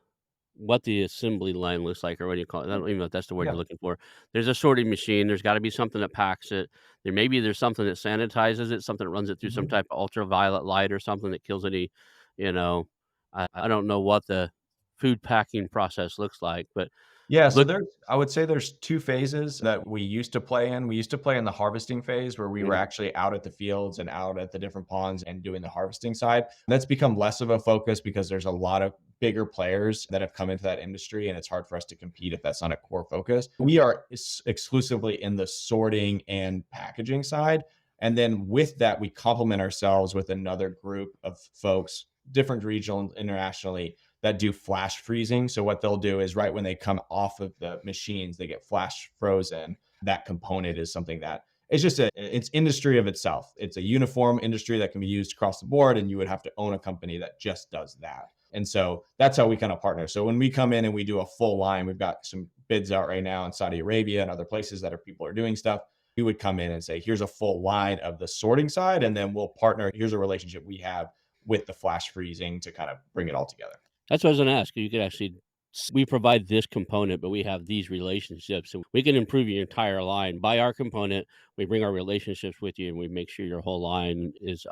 what the assembly line looks like or what do you call it? I don't even know if that's the word Yeah. you're looking for. There's a sorting machine, there's gotta be something that packs it. There's something that sanitizes it, something that runs it through some Mhm. type of ultraviolet light or something that kills any, you know, I don't know what the food packing process looks like, but Yeah, so look. I would say there's 2 phases that we used to play in. We used to play in the harvesting phase where we were Mhm. actually out at the fields and out at the different ponds and doing the harvesting side. That's become less of a focus because there's a lot of bigger players that have come into that industry, and it's hard for us to compete if that's not a core focus. We are exclusively in the sorting and packaging side, and then with that, we complement ourselves with another group of folks, different regional, internationally, that do flash freezing. So what they'll do is right when they come off of the machines, they get flash frozen. That component is something that it's just it's industry of itself. It's a uniform industry that can be used across the board, and you would have to own a company that just does that. And so that's how we kind of partner. So when we come in and we do a full line, we've got some bids out right now in Saudi Arabia and other places that people are doing stuff. We would come in and say, here's a full line of the sorting side, and then we'll partner. Here's a relationship we have with the flash freezing to kind of bring it all together. That's what I was gonna ask. You could actually we provide this component, but we have these relationships, and we can improve your entire line. Buy our component, we bring our relationships with you, and we make sure your whole line is,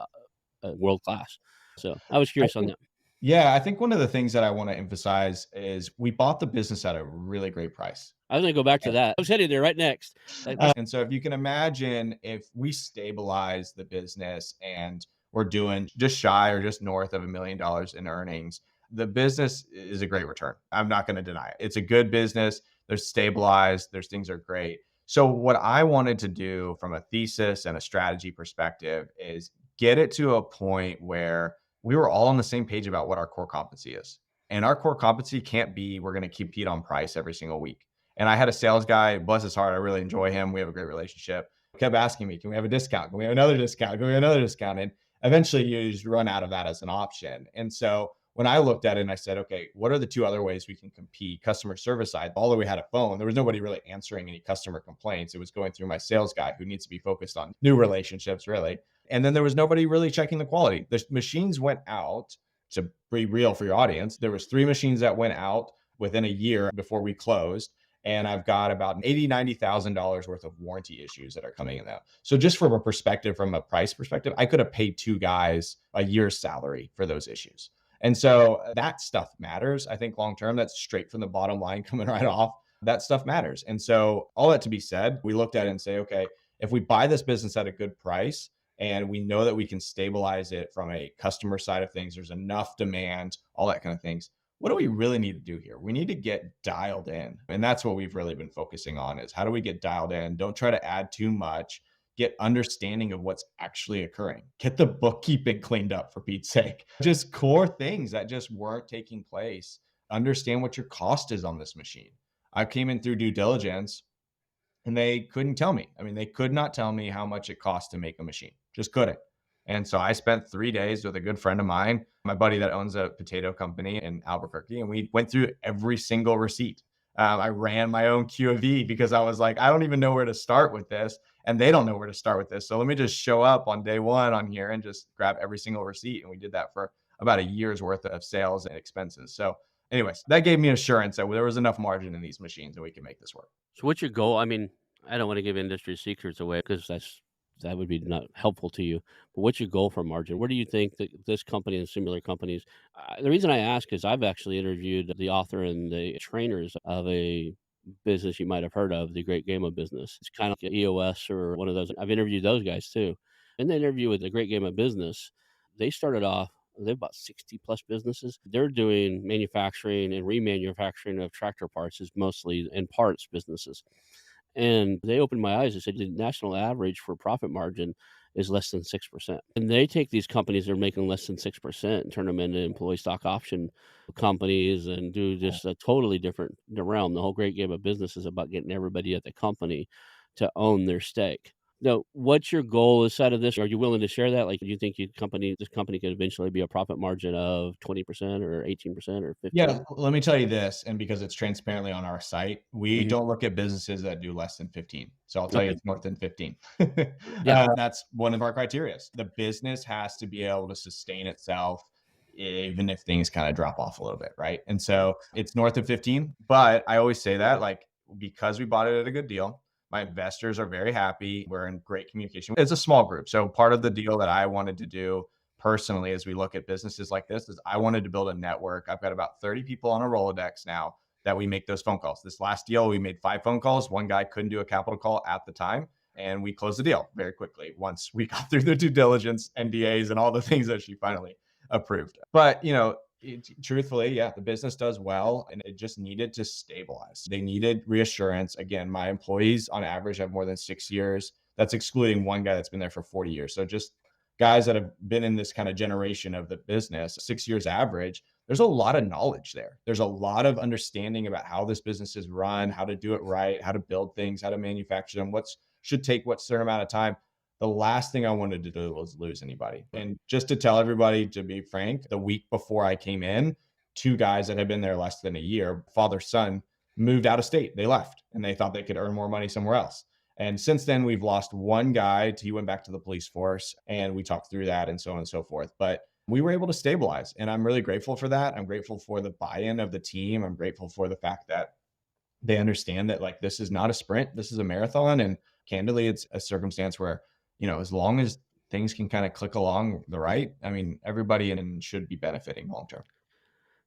world class. So, I was I curious on think that. Yeah, I think one of the things that I want to emphasize is we bought the business at a really great price. I was gonna go back to that. I was headed there right next. That's And so if you can imagine if we stabilize the business and we're doing just shy or just north of $1 million in earnings, the business is a great return. I'm not going to deny it. It's a good business. They're stabilized. There's things are great. So what I wanted to do from a thesis and a strategy perspective is get it to a point where we were all on the same page about what our core competency is. And our core competency can't be we're going to compete on price every single week. And I had a sales guy, bless his heart, I really enjoy him. We have a great relationship. Kept asking me, can we have a discount? Can we have another discount? Can we have another discount? And eventually you just run out of that as an option. And so when I looked at it and I said, okay, what are the two other ways we can compete? Customer service side, although we had a phone, there was nobody really answering any customer complaints. It was going through my sales guy who needs to be focused on new relationships, really. And then there was nobody really checking the quality. The machines went out, to be real for your audience. There was 3 machines that went out within a year before we closed, and I've got about 80, $90,000 worth of warranty issues that are coming in now. So just from a perspective, from a price perspective, I could have paid 2 guys a year's salary for those issues. And so that stuff matters. I think long term, that's straight from the bottom line coming right off. That stuff matters. And so all that to be said, we looked at it and say, okay, if we buy this business at a good price, and we know that we can stabilize it from a customer side of things, there's enough demand, all that kind of things. What do we really need to do here? We need to get dialed in. And that's what we've really been focusing on is how do we get dialed in? Don't try to add too much. Get understanding of what's actually occurring. Get the bookkeeping cleaned up for Pete's sake. Just core things that just weren't taking place. Understand what your cost is on this machine. I came in through due diligence and they couldn't tell me. I mean, they could not tell me how much it cost to make a machine. Just couldn't. And so I spent 3 days with a good friend of mine, my buddy that owns a potato company in Albuquerque, and we went through every single receipt. I ran my own Q of E because I was like, I don't even know where to start with this, and they don't know where to start with this. So let me just show up on day one on here and just grab every single receipt. And we did that for about a year's worth of sales and expenses. So, anyways, that gave me assurance that there was enough margin in these machines and we can make this work. so what's your goal? I mean, I don't wanna give industry secrets away because that would be not helpful to you, but what's your goal for margin? Where do you think that this company and similar companies the reason I ask is I've actually interviewed the author and the trainers of a business you might have heard of, The Great Game of Business. It's kinda like EOS or one of those. I've interviewed those guys too. In the interview with The Great Game of Business, they started off they have about 60 plus businesses. They're doing manufacturing and remanufacturing of tractor parts is mostly and parts businesses. And they opened my eyes and said the national average for profit margin is less than 6%. And they take these companies that are making less than 6% and turn them into employee stock option companies and do just a totally different realm. The whole great game of business is about getting everybody at the company to own their stake. Now, what's your goal inside of this? Are you willing to share that? Like, do you think this company could eventually be a profit margin of 20% or 18% or Yeah, 15? let me tell you this, and because it's transparently on our site, we Mhm. don't look at businesses that do less than 15. So I'll tell you Okay. it's more than 15. Yeah. That's one of our criterias. The business has to be able to sustain itself even if things kind of drop off a little bit, right? And so it's north of 15, but I always say that like because we bought it at a good deal, my investors are very happy. We're in great communication. It's a small group. So part of the deal that I wanted to do personally as we look at businesses like this is I wanted to build a network. I've got about 30 people on a Rolodex now that we make those phone calls. This last deal, we made 5 phone calls. One guy couldn't do a capital call at the time. And we closed the deal very quickly once we got through the due diligence, NDAs, and all the things that she finally approved. But, truthfully, yeah, the business does well and it just needed to stabilize. They needed reassurance. Again, my employees on average have more than 6 years. That's excluding one guy that's been there for 40 years. So just guys that have been in this kind of generation of the business, 6 years average, there's a lot of knowledge there. There's a lot of understanding about how this business is run, how to do it right, how to build things, how to manufacture them, what should take what certain amount of time. The last thing I wanted to do was lose anybody. And just to tell everybody, to be frank, the week before I came in, 2 guys that had been there less than a year, father, son, moved out of state. They left and they thought they could earn more money somewhere else. And since then, we've lost one guy. He went back to the police force, and we talked through that and so on and so forth. But we were able to stabilize, and I'm really grateful for that. I'm grateful for the buy-in of the team. I'm grateful for the fact that they understand that like this is not a sprint, this is a marathon. And candidly, it's a circumstance where, as long as things can kind of click along the right, I mean, everybody in should be benefiting long term.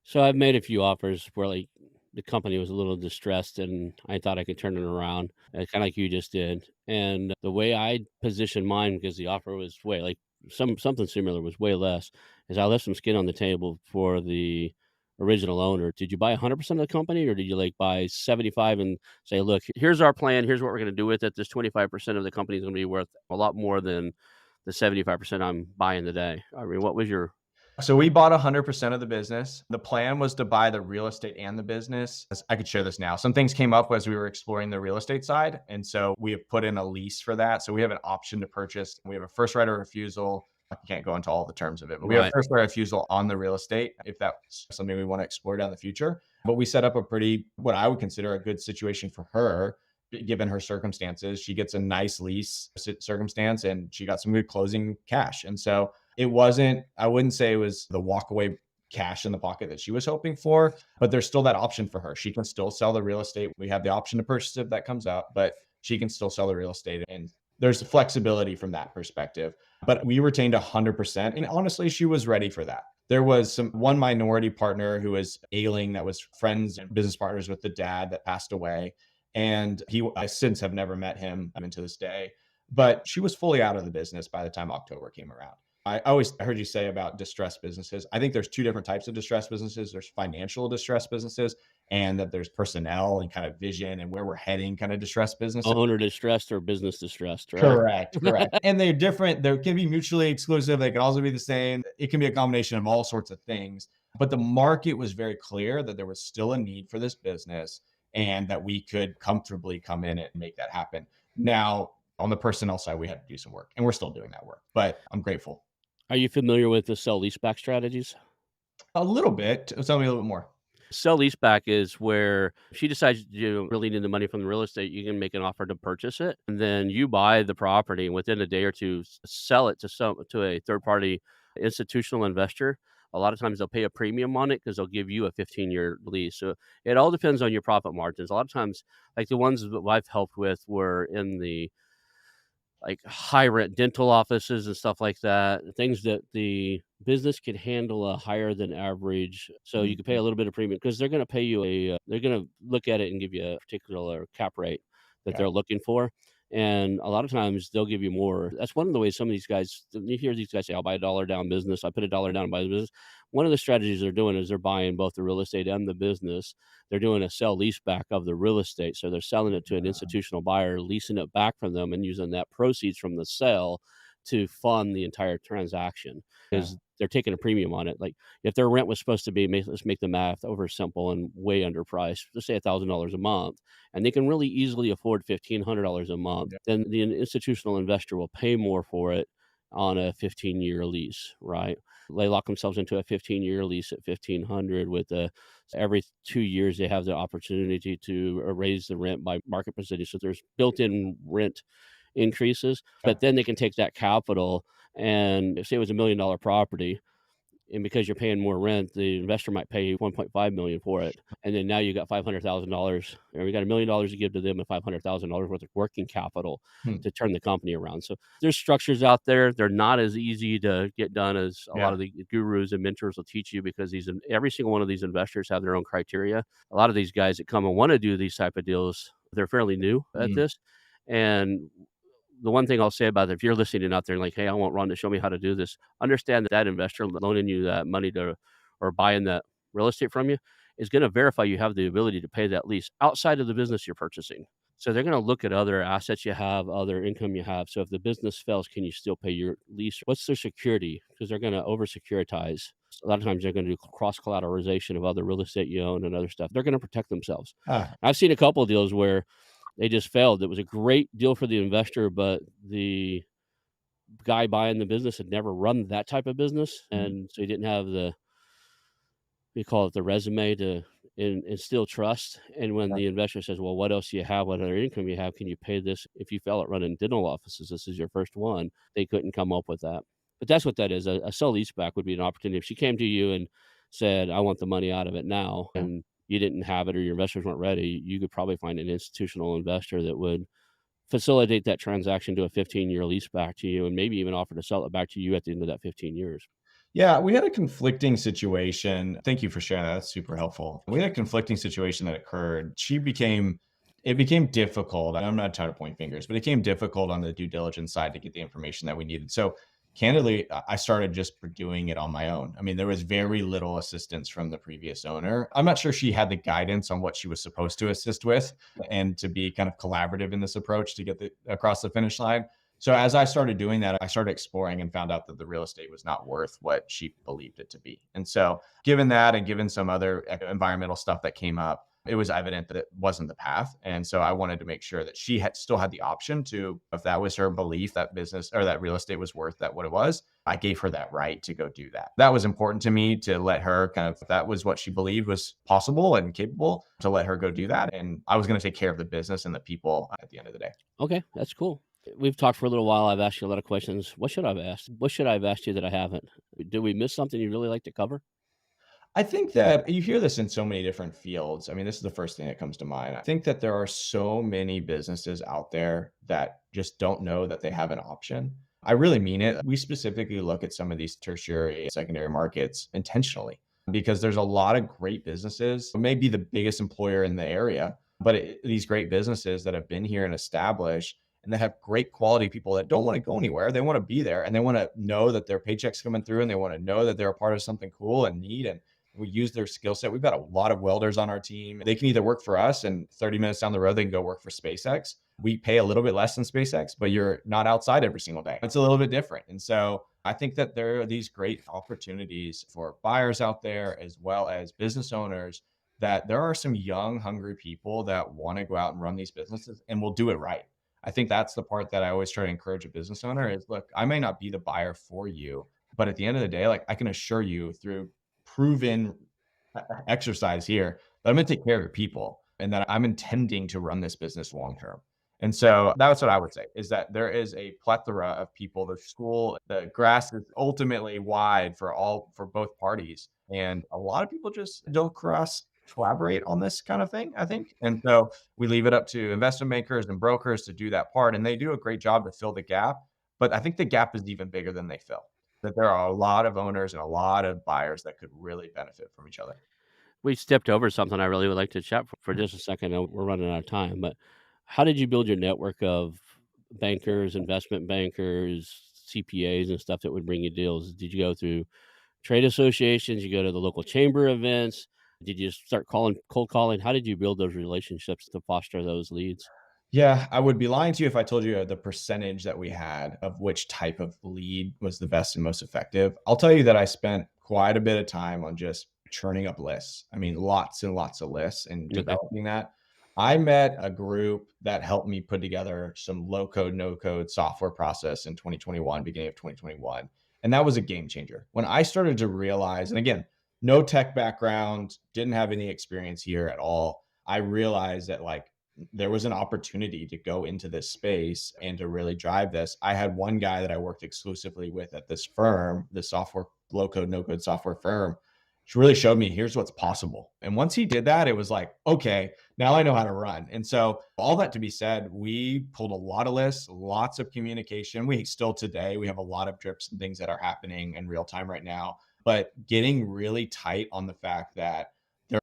So I've made a few offers where like the company was a little distressed and I thought I could turn it around, kind of like you just did. And the way I positioned mine, because the offer was way like something similar was way less, is I left some skin on the table for the original owner. Did you buy 100% of the company, or did you like buy 75 and say, look, here's our plan, here's what we're going to do with it. This 25% of the company is going to be worth a lot more than the 75% I'm buying today. I mean, what was your So we bought 100% of the business. The plan was to buy the real estate and the business. I could share this now. Some things came up as we were exploring the real estate side. And so we have put in a lease for that. So we have an option to purchase. We have a first right of refusal. I can't go into all the terms of it, but we have right? first right of refusal on the real estate if that's something we want to explore down the future. But we set up a pretty, what I would consider a good situation for her, given her circumstances. She gets a nice lease circumstance and she got some good closing cash. And so it wasn't, I wouldn't say it was the walkaway cash in the pocket that she was hoping for, but there's still that option for her. She can still sell the real estate. We have the option to purchase it if that comes out, but she can still sell the real estate. And there's flexibility from that perspective. But we retained 100%. And honestly, she was ready for that. There was one minority partner who was ailing that was friends and business partners with the dad that passed away. And I since have never met him to this day, but she was fully out of the business by the time October came around. I always heard you say about distressed businesses. I think there's two different types of distressed businesses. There's financial distressed businesses, and that there's personnel and kind of vision and where we're heading kind of distressed businesses. Owner distressed or business distressed, right? Correct, correct. And they're different. They can be mutually exclusive. They can also be the same. It can be a combination of all sorts of things. But the market was very clear that there was still a need for this business and that we could comfortably come in and make that happen. Now, on the personnel side, we had to do some work, and we're still doing that work. But I'm grateful. Are you familiar with the sell leaseback strategies? A little bit. Tell me a little bit more. Sell leaseback is where if she decides you really need the money from the real estate, you can make an offer to purchase it, and then you buy the property, and within a day or two, sell it to a third party institutional investor. A lot of times they'll pay a premium on it because they'll give you a 15-year lease. So it all depends on your profit margins. A lot of times, like the ones that I've helped with were in the like high rent dental offices and stuff like that, things that the business could handle a higher than average. So you could pay Mhm. a little bit of premium because they're going to pay you they're going to look at it and give you a particular cap rate that Okay. they're looking for. And a lot of times they'll give you more. That's one of the ways some of these guys, you hear these guys say, I'll buy a dollar down business. I put a dollar down and buy the business. One of the strategies they're doing is they're buying both the real estate and the business. They're doing a sell lease back of the real estate. So they're selling it to an institutional buyer, leasing it back from them, and using that proceeds from the sale to fund the entire transaction Yeah. because they're taking a premium on it. Like if their rent was supposed to be, let's make the math over simple and way underpriced, let's say $1,000 a month, and they can really easily afford $1,500 a month, Yeah. then the institutional investor will pay more for it on a 15-year lease, right? They lock themselves into a 15-year lease at 1,500 with a every 2 years they have the opportunity to raise the rent by market percentage. So there's built-in rent increases, Yeah. but then they can take that capital and say it was $1 million property, and because you're paying more rent, the investor might pay 1.5 million for it, and then now you got $500,000, or you got $1 million to give to them and $500,000 worth of working capital Hmm. to turn the company around. So there's structures out there. They're not as easy to get done as a lot Yeah. of the gurus and mentors will teach you because every single one of these investors have their own criteria. A lot of these guys that come and want to do these type of deals, they're fairly new at Mm. this, and the one thing I'll say about it, if you're listening out there and like, hey, I want Ron to show me how to do this, understand that that investor loaning you that money to or buying that real estate from you is going to verify you have the ability to pay that lease outside of the business you're purchasing. So they're going to look at other assets you have, other income you have. So if the business fails, can you still pay your lease? What's their security? Because they're going to over securitize. A lot of times they're going to do cross collateralization of other real estate you own and other stuff. They're going to protect themselves. Ah, I've seen a couple of deals where they just failed. It was a great deal for the investor, but the guy buying the business had never run that type of business, mm. and so he didn't have the we call it the resume to and instill trust. And when the investor says, "Well, what else do you have? What other income you have? Can you pay this?" If you fell at running dental offices, this is your first one. They couldn't come up with that. But that's what that is. A sell leaseback would be an opportunity. If she came to you and said, "I want the money out of it now," Yeah. and you didn't have it or your investors weren't ready, you could probably find an institutional investor that would facilitate that transaction to a 15-year lease back to you and maybe even offer to sell it back to you at the end of that 15 years. Yeah, we had a conflicting situation. Thank you for sharing that. That's super helpful. We had a conflicting situation that occurred. It became difficult. I'm not trying to point fingers, but it became difficult on the due diligence side to get the information that we needed. So, candidly, I started just doing it on my own. I mean, there was very little assistance from the previous owner. I'm not sure she had the guidance on what she was supposed to assist with and to be kind of collaborative in this approach to get across the finish line. So as I started doing that, I started exploring and found out that the real estate was not worth what she believed it to be. And so, given that and given some other environmental stuff that came up, it was evident that it wasn't the path. And so I wanted to make sure that she had still had the option to, if that was her belief that business or that real estate was worth that what it was, I gave her that right to go do that. That was important to me to let her kind of, if that was what she believed was possible and capable, to let her go do that. And I was going to take care of the business and the people at the end of the day. Okay, that's cool. We've talked for a little while. I've asked you a lot of questions. What should I have asked? What should I have asked you that I haven't? Did we miss something you'd really like to cover? I think that you hear this in so many different fields. I mean, this is the first thing that comes to mind. I think that there are so many businesses out there that just don't know that they have an option. I really mean it. We specifically look at some of these tertiary, secondary markets intentionally because there's a lot of great businesses, maybe the biggest employer in the area, but these great businesses that have been here and established and that have great quality people that don't want to go anywhere. They want to be there and they want to know that their paycheck's coming through and they want to know that they're a part of something cool and neat. And we use their skill set. We've got a lot of welders on our team. They can either work for us and 30 minutes down the road, they can go work for SpaceX. We pay a little bit less than SpaceX, but you're not outside every single day. It's a little bit different. And so I think that there are these great opportunities for buyers out there as well as business owners that there are some young, hungry people that want to go out and run these businesses and will do it right. I think that's the part that I always try to encourage a business owner is look, I may not be the buyer for you, but at the end of the day, like I can assure you through proven exercise here that I'm going to take care of your people and that I'm intending to run this business long term. And so that's what I would say is that there is a plethora of people. The grass is ultimately wide for both parties. And a lot of people just don't cross collaborate on this kind of thing, I think. And so we leave it up to investment bankers and brokers to do that part. And they do a great job to fill the gap. But I think the gap is even bigger than they fill that there are a lot of owners and a lot of buyers that could really benefit from each other. We stepped over something I really would like to chat for just a second. We're running out of time, but how did you build your network of bankers, investment bankers, CPAs, and stuff that would bring you deals? Did you go through trade associations? You go to the local chamber events? Did you start cold calling? How did you build those relationships to foster those leads? Yeah, I would be lying to you if I told you the percentage that we had of which type of lead was the best and most effective. I'll tell you that I spent quite a bit of time on just churning up lists. I mean, lots and lots of lists and Okay. developing that. I met a group that helped me put together some low code, no code software process in 2021, beginning of 2021. And that was a game changer. When I started to realize, and again, no tech background, didn't have any experience here at all. I realized that like there was an opportunity to go into this space and to really drive this. I had one guy that I worked exclusively with at this firm, the software, low code, no code software firm, which really showed me here's what's possible. And once he did that, it was like, okay, now I know how to run. And so, all that to be said, we pulled a lot of lists, lots of communication. We still today, we have a lot of drips and things that are happening in real time right now, but getting really tight on the fact that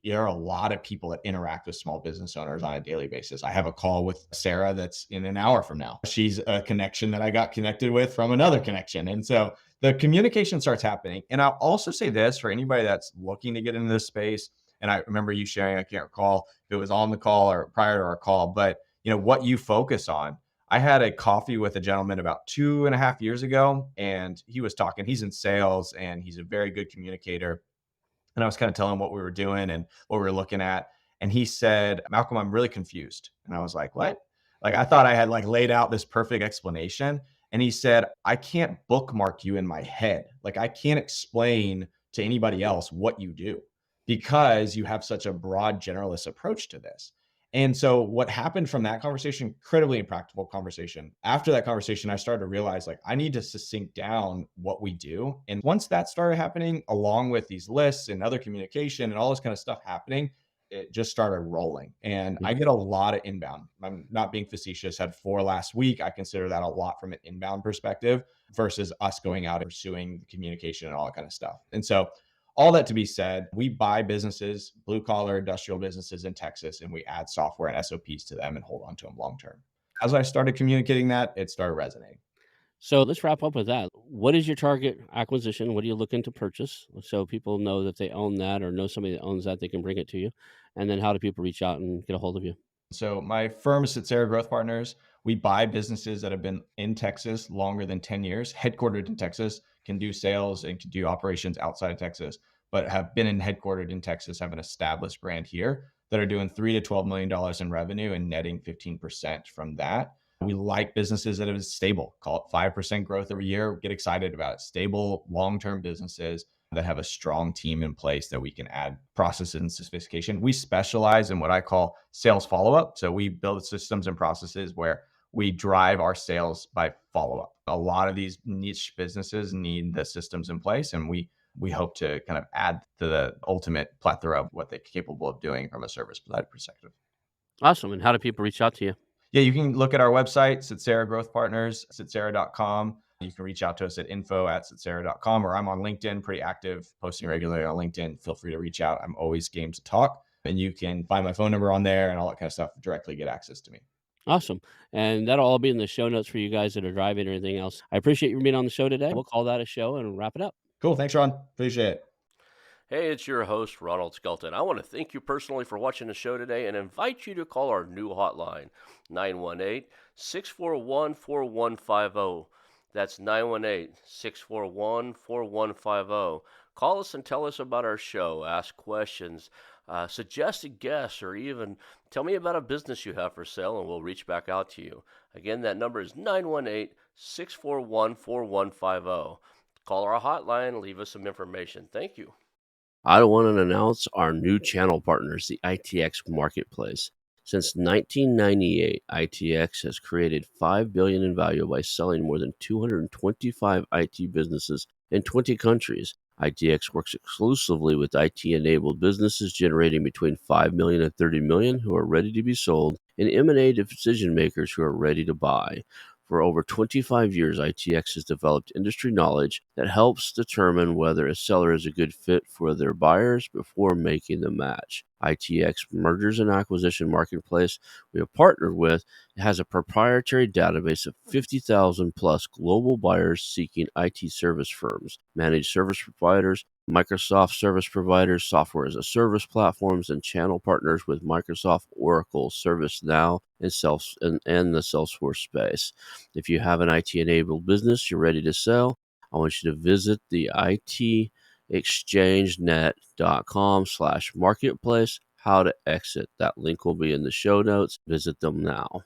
there are a lot of people that interact with small business owners on a daily basis. I have a call with Sarah that's in an hour from now. She's a connection that I got connected with from another connection. And so the communication starts happening. And I'll also say this for anybody that's looking to get into this space. And I remember you sharing, I can't recall if it was on the call or prior to our call, but what you focus on. I had a coffee with a gentleman about 2.5 years ago, and he was talking, he's in sales and he's a very good communicator. And I was kind of telling him what we were doing and what we were looking at. And he said, Malcolm, I'm really confused. And I was like, what? Like, I thought I had like laid out this perfect explanation. And he said, I can't bookmark you in my head. Like, I can't explain to anybody else what you do because you have such a broad generalist approach to this. And so what happened from that conversation, incredibly impractical conversation. After that conversation, I started to realize like I need to succinct down what we do. And once that started happening, along with these lists and other communication and all this kind of stuff happening, it just started rolling. And I get a lot of inbound. I'm not being facetious, had 4 last week. I consider that a lot from an inbound perspective versus us going out and pursuing communication and all that kind of stuff. And so all that to be said, we buy businesses, blue collar industrial businesses in Texas, and we add software and SOPs to them and hold on to them long term. As I started communicating that, it started resonating. So let's wrap up with that. What is your target acquisition? What are you looking to purchase? So people know that they own that or know somebody that owns that, they can bring it to you. And then how do people reach out and get a hold of you? So my firm is Tsetserra Growth Partners. We buy businesses that have been in Texas longer than 10 years, headquartered in Texas, can do sales and can do operations outside of Texas, but have been headquartered in Texas, have an established brand here that are doing $3 to $12 million in revenue and netting 15% from that. We like businesses that are stable, call it 5% growth every year. Get excited about it. Stable, long-term businesses that have a strong team in place that we can add processes and sophistication. We specialize in what I call sales follow up. So we build systems and processes where we drive our sales by follow up. A lot of these niche businesses need the systems in place, and we hope to kind of add to the ultimate plethora of what they're capable of doing from a service perspective. Awesome. And how do people reach out to you? Yeah, you can look at our website, Tsetserra Growth Partners, tsetserra.com. You can reach out to us at info@tsetserra.com, or I'm on LinkedIn, pretty active, posting regularly on LinkedIn. Feel free to reach out. I'm always game to talk. And you can find my phone number on there and all that kind of stuff, directly get access to me. Awesome. And that'll all be in the show notes for you guys that are driving or anything else. I appreciate you being on the show today. We'll call that a show and wrap it up. Cool. Thanks, Ron. Appreciate it. Hey, it's your host, Ronald Skelton. I want to thank you personally for watching the show today and invite you to call our new hotline, 918-641-4150. That's 918-641-4150. Call us and tell us about our show, ask questions, suggest a guest, or even tell me about a business you have for sale, and we'll reach back out to you. Again, that number is 918-641-4150. Call our hotline, leave us some information. Thank you. I want to announce our new channel partners, the ITX Marketplace. Since 1998, ITX has created $5 billion in value by selling more than 225 IT businesses in 20 countries. ITX works exclusively with IT-enabled businesses generating between $5 million and $30 million who are ready to be sold, and M&A decision makers who are ready to buy. For over 25 years, ITX has developed industry knowledge that helps determine whether a seller is a good fit for their buyers before making the match. ITX Mergers and Acquisition Marketplace we have partnered with has a proprietary database of 50,000 plus global buyers seeking IT service firms, managed service providers, Microsoft service providers, software as a service platforms, and channel partners with Microsoft, Oracle, ServiceNow, and the Salesforce space. If you have an IT-enabled business you're ready to sell, I want you to visit the itexchangenet.com/marketplace. How to exit. That link will be in the show notes. Visit them now.